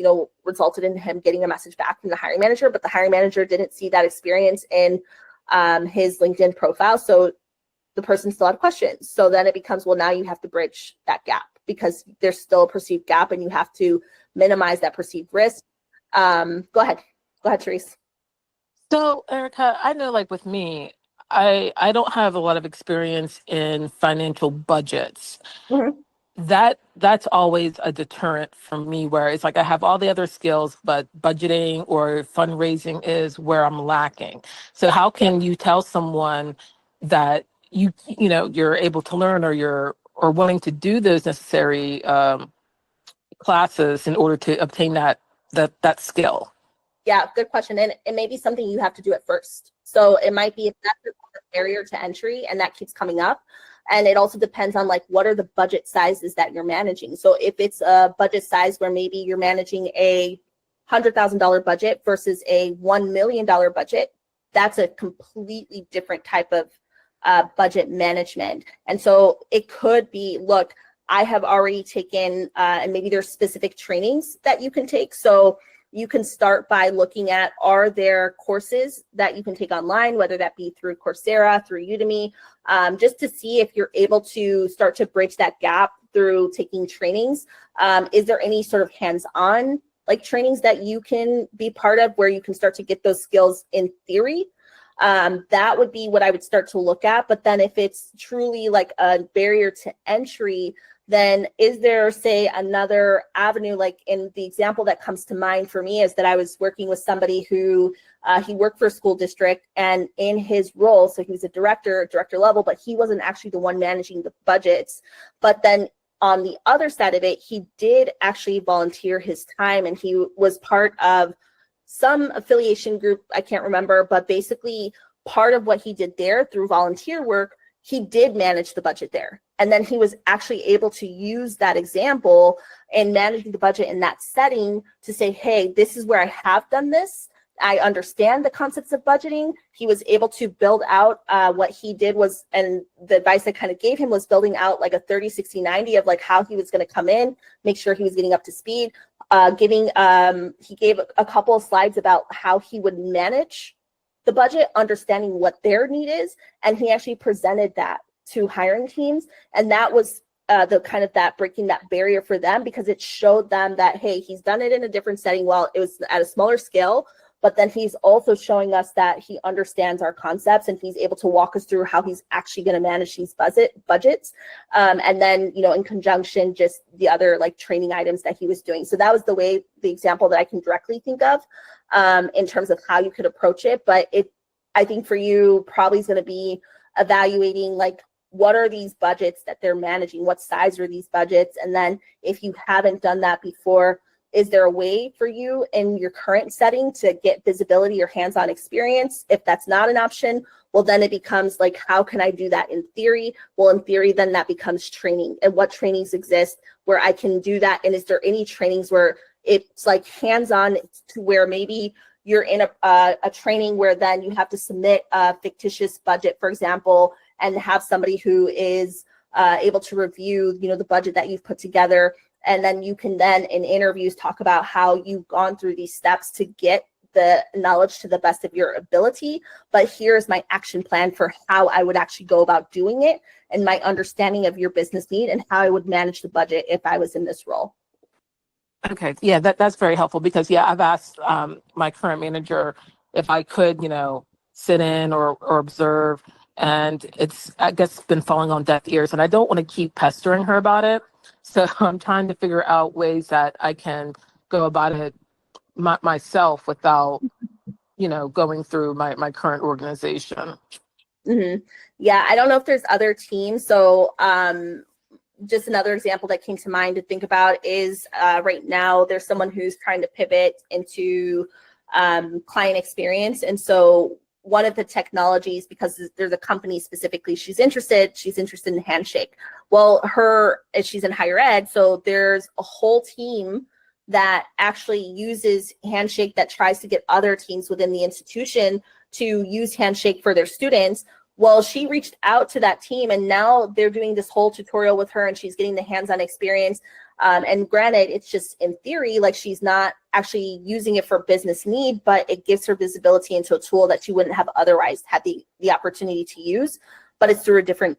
resulted in him getting a message back from the hiring manager, but the hiring manager didn't see that experience in his LinkedIn profile. So the person still had questions. So then it becomes, well, now you have to bridge that gap because there's still a perceived gap and you have to minimize that perceived risk. Go ahead, Therese. So, Erica, I know, like with me, I don't have a lot of experience in financial budgets. Mm-hmm. That's always a deterrent for me, where it's like I have all the other skills, but budgeting or fundraising is where I'm lacking. So how can you tell someone that you're able to learn, or you're willing to do those necessary classes in order to obtain that skill? Yeah, good question. And it may be something you have to do at first. So it might be, if that's a barrier to entry and that keeps coming up. And it also depends on like, what are the budget sizes that you're managing? So if it's a budget size where maybe you're managing a $100,000 budget versus a $1 million budget, that's a completely different type of budget management. And so it could be, look, I have already taken, and maybe there's specific trainings that you can take. So you can start by looking at, are there courses that you can take online, whether that be through Coursera, through Udemy, just to see if you're able to start to bridge that gap through taking trainings. Is there any sort of hands-on like trainings that you can be part of where you can start to get those skills in theory? That would be what I would start to look at. But then if it's truly like a barrier to entry, then is there, say, another avenue? Like in the example that comes to mind for me is that I was working with somebody who he worked for a school district, and in his role, so he was a director level, but he wasn't actually the one managing the budgets. But then on the other side of it, he did actually volunteer his time, and he was part of some affiliation group, I can't remember, but basically part of what he did there through volunteer work, he did manage the budget there. And then he was actually able to use that example and managing the budget in that setting to say, hey, this is where I have done this. I understand the concepts of budgeting. He was able to build out what he did was, and the advice I kind of gave him was building out like a 30, 60, 90 of like how he was going to come in, make sure he was getting up to speed. He gave a couple of slides about how he would manage the budget, understanding what their need is. And he actually presented that to hiring teams. And that was the kind of that breaking that barrier for them, because it showed them that, hey, he's done it in a different setting while it was at a smaller scale, but then he's also showing us that he understands our concepts and he's able to walk us through how he's actually going to manage these budgets. And then, in conjunction, just the other like training items that he was doing. So that was the example that I can directly think of in terms of how you could approach it. But I think for you probably is going to be evaluating like, what are these budgets that they're managing? What size are these budgets? And then if you haven't done that before, is there a way for you in your current setting to get visibility or hands-on experience? If that's not an option, Well, then it becomes like, how can I do that in theory? Well, in theory, then that becomes training, and what trainings exist where I can do that. And is there any trainings where it's like hands-on to where maybe you're in a training where then you have to submit a fictitious budget, for example, and have somebody who is able to review, the budget that you've put together. And then you can then in interviews talk about how you've gone through these steps to get the knowledge to the best of your ability. But here's my action plan for how I would actually go about doing it, and my understanding of your business need and how I would manage the budget if I was in this role. Okay, yeah, that's very helpful because I've asked my current manager if I could, sit in or observe, and it's, I guess, been falling on deaf ears, and I don't want to keep pestering her about it. So I'm trying to figure out ways that I can go about it myself without, going through my current organization. Mm-hmm. Yeah, I don't know if there's other teams. So just another example that came to mind to think about is right now there's someone who's trying to pivot into client experience. And so one of the technologies, because there's a company specifically she's interested in Handshake. Well, she's in higher ed, so there's a whole team that actually uses Handshake that tries to get other teams within the institution to use Handshake for their students. Well, she reached out to that team, and now they're doing this whole tutorial with her, and she's getting the hands-on experience. And granted, it's just in theory, like she's not actually using it for business need, but it gives her visibility into a tool that she wouldn't have otherwise had the opportunity to use. But it's through a different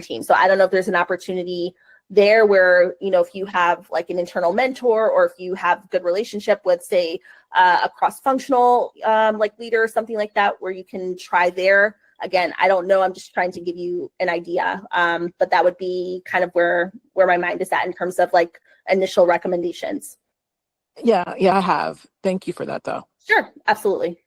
team. So I don't know if there's an opportunity there where, if you have like an internal mentor, or if you have good relationship with, say, a cross-functional like leader or something like that, where you can try there. Again, I don't know. I'm just trying to give you an idea. But that would be kind of where my mind is at in terms of like initial recommendations. Yeah, I have. Thank you for that, though. Sure, absolutely.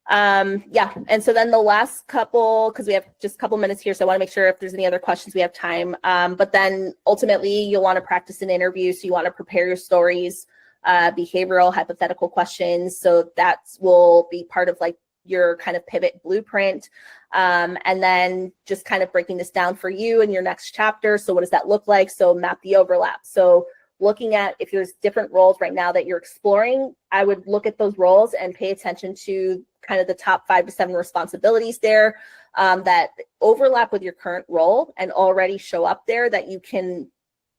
Yeah, and so then the last couple, because we have just a couple minutes here, so I want to make sure if there's any other questions we have time. But then ultimately you'll want to practice an interview, so you want to prepare your stories, behavioral, hypothetical questions. So that will be part of like your kind of pivot blueprint. And then just kind of breaking this down for you in your next chapter. So what does that look like? So map the overlap. So looking at if there's different roles right now that you're exploring, I would look at those roles and pay attention to kind of the top 5 to 7 responsibilities there that overlap with your current role and already show up there that you can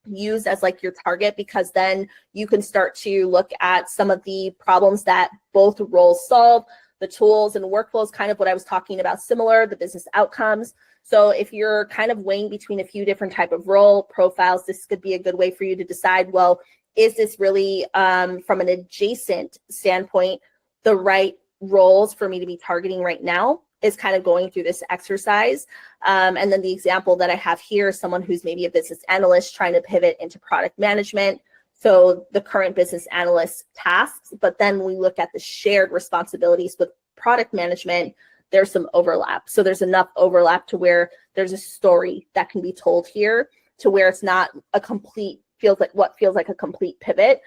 use as like your target, because then you can start to look at some of the problems that both roles solve, the tools and workflows, kind of what I was talking about, similar, the business outcomes. So if you're kind of weighing between a few different type of role profiles, this could be a good way for you to decide, well, is this really from an adjacent standpoint, the right roles for me to be targeting right now? Is kind of going through this exercise. And then the example that I have here is someone who's maybe a business analyst trying to pivot into product management. So the current business analyst tasks, but then we look at the shared responsibilities with product management, there's some overlap. So there's enough overlap to where there's a story that can be told here to where it's not a complete, feels like a complete pivot.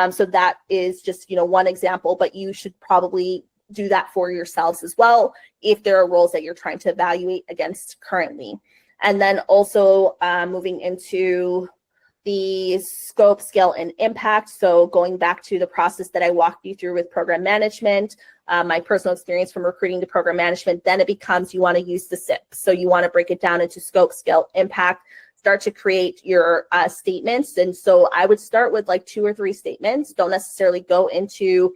So that is just, one example, but you should probably do that for yourselves as well if there are roles that you're trying to evaluate against currently. And then also moving into the scope, scale, and impact. So going back to the process that I walked you through with program management, my personal experience from recruiting to program management, then it becomes you want to use the SIP. So you want to break it down into scope, scale, impact, start to create your statements. And so I would start with like 2 or 3 statements. Don't necessarily go into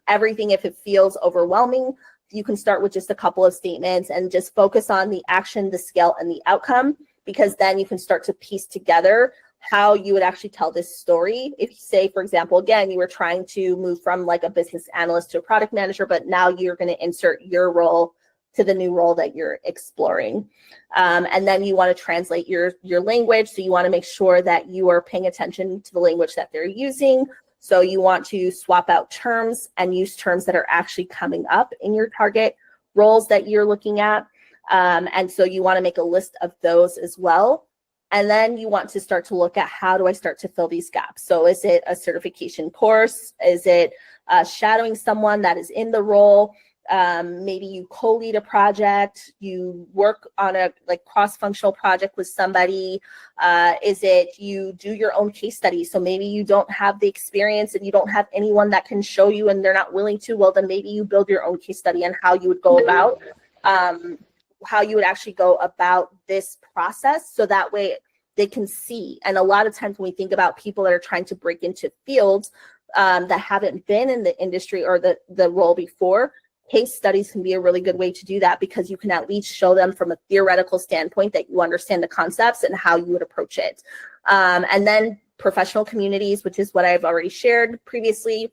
everything if it feels overwhelming. You can start with just a couple of statements and just focus on the action, the scale, and the outcome, because then you can start to piece together how you would actually tell this story. If you say, for example, again, you were trying to move from like a business analyst to a product manager, but now you're going to insert your role to the new role that you're exploring. And then you want to translate your language. So you want to make sure that you are paying attention to the language that they're using. So you want to swap out terms and use terms that are actually coming up in your target roles that you're looking at. And so you want to make a list of those as well. And then you want to start to look at how do I start to fill these gaps? So is it a certification course? Is it shadowing someone that is in the role? maybe you co-lead a project, you work on a like cross-functional project with somebody. Is it you do your own case study? So maybe you don't have the experience and you don't have anyone that can show you and they're not willing to, well, then maybe you build your own case study on how you would go about, how you would actually go about this process. So that way they can see. And a lot of times when we think about people that are trying to break into fields that haven't been in the industry or the role before, case studies can be a really good way to do that, because you can at least show them from a theoretical standpoint that you understand the concepts and how you would approach it. And then professional communities, which is what I've already shared previously.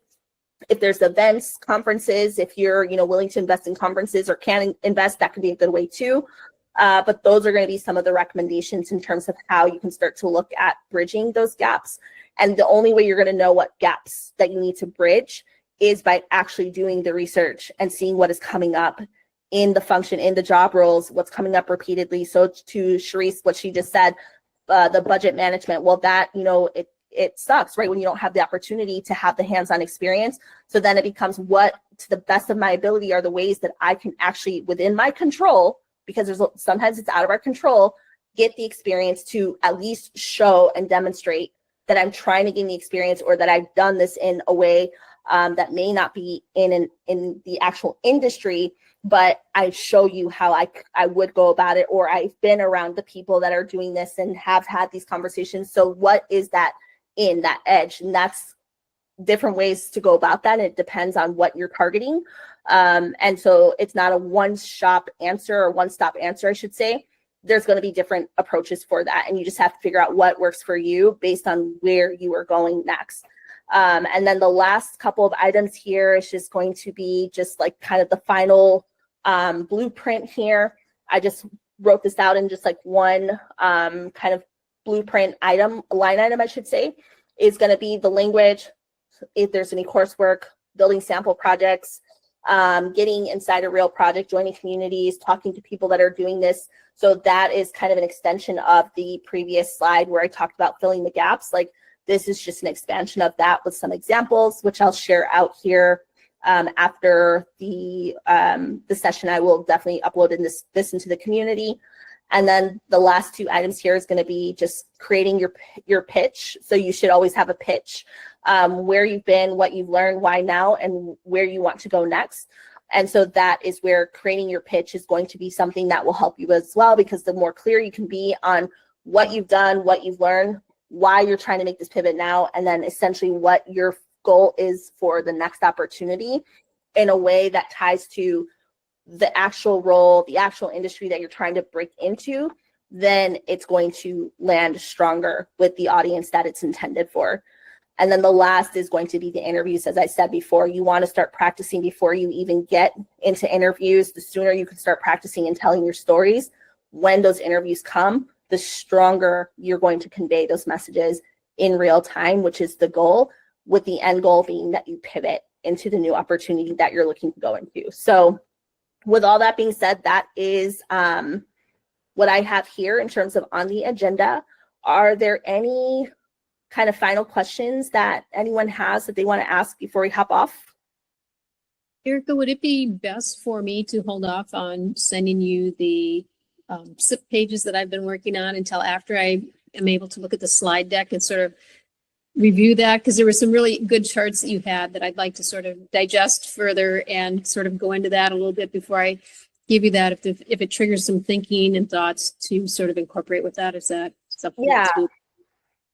If there's events, conferences, if you're willing to invest in conferences or can invest, that could be a good way too. But those are going to be some of the recommendations in terms of how you can start to look at bridging those gaps. And the only way you're going to know what gaps that you need to bridge is by actually doing the research and seeing what is coming up in the function, in the job roles, what's coming up repeatedly. So to Sharice, what she just said, the budget management, well, that, it sucks, right? When you don't have the opportunity to have the hands-on experience. So then it becomes, what, to the best of my ability, are the ways that I can actually, within my control, because sometimes it's out of our control, get the experience to at least show and demonstrate that I'm trying to gain the experience, or that I've done this in a way that may not be in the actual industry, but I show you how I would go about it, or I've been around the people that are doing this and have had these conversations. So what is that in that edge? And that's different ways to go about that. And it depends on what you're targeting. And so it's not a one-stop answer, I should say. There's going to be different approaches for that. And you just have to figure out what works for you based on where you are going next. And then the last couple of items here is just going to be just like kind of the final blueprint here. I just wrote this out in just like one kind of blueprint line item, I should say, is going to be the language, if there's any coursework, building sample projects, getting inside a real project, joining communities, talking to people that are doing this. So that is kind of an extension of the previous slide where I talked about filling the gaps. Like, this is just an expansion of that with some examples, which I'll share out here after the session. I will definitely upload this into the community. And then the last two items here is going to be just creating your pitch. So you should always have a pitch, where you've been, what you've learned, why now, and where you want to go next. And so that is where creating your pitch is going to be something that will help you as well, because the more clear you can be on what you've done, what you've learned, why you're trying to make this pivot now, and then essentially what your goal is for the next opportunity, in a way that ties to the actual role, the actual industry that you're trying to break into, then it's going to land stronger with the audience that it's intended for. And then the last is going to be the interviews. As I said before, you want to start practicing before you even get into interviews. The sooner you can start practicing and telling your stories, when those interviews come, the stronger you're going to convey those messages in real time, which is the goal, with the end goal being that you pivot into the new opportunity that you're looking to go into. So with all that being said, that is what I have here in terms of on the agenda. Are there any kind of final questions that anyone has that they want to ask before we hop off? Erica, would it be best for me to hold off on sending you the SIP pages that I've been working on until after I am able to look at the slide deck and sort of review that? Because there were some really good charts that you had that I'd like to sort of digest further and sort of go into that a little bit before I give you that, if it triggers some thinking and thoughts to sort of incorporate with that. Is that something? Yeah,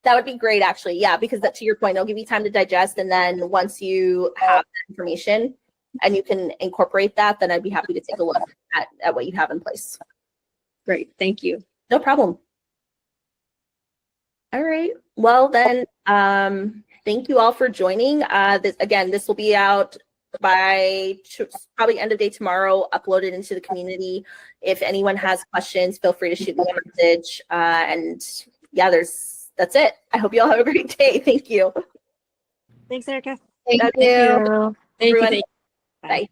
that would be great, actually. Yeah, because that, to your point, it'll give you time to digest. And then once you have that information and you can incorporate that, then I'd be happy to take a look at what you have in place. Great. Thank you. No problem. All right. Well, then, thank you all for joining. This will be out by probably end of day tomorrow, uploaded into the community. If anyone has questions, feel free to shoot me a message. And yeah, that's it. I hope you all have a great day. Thank you. Thanks, Erica. Thank you. Everyone. Bye. Bye.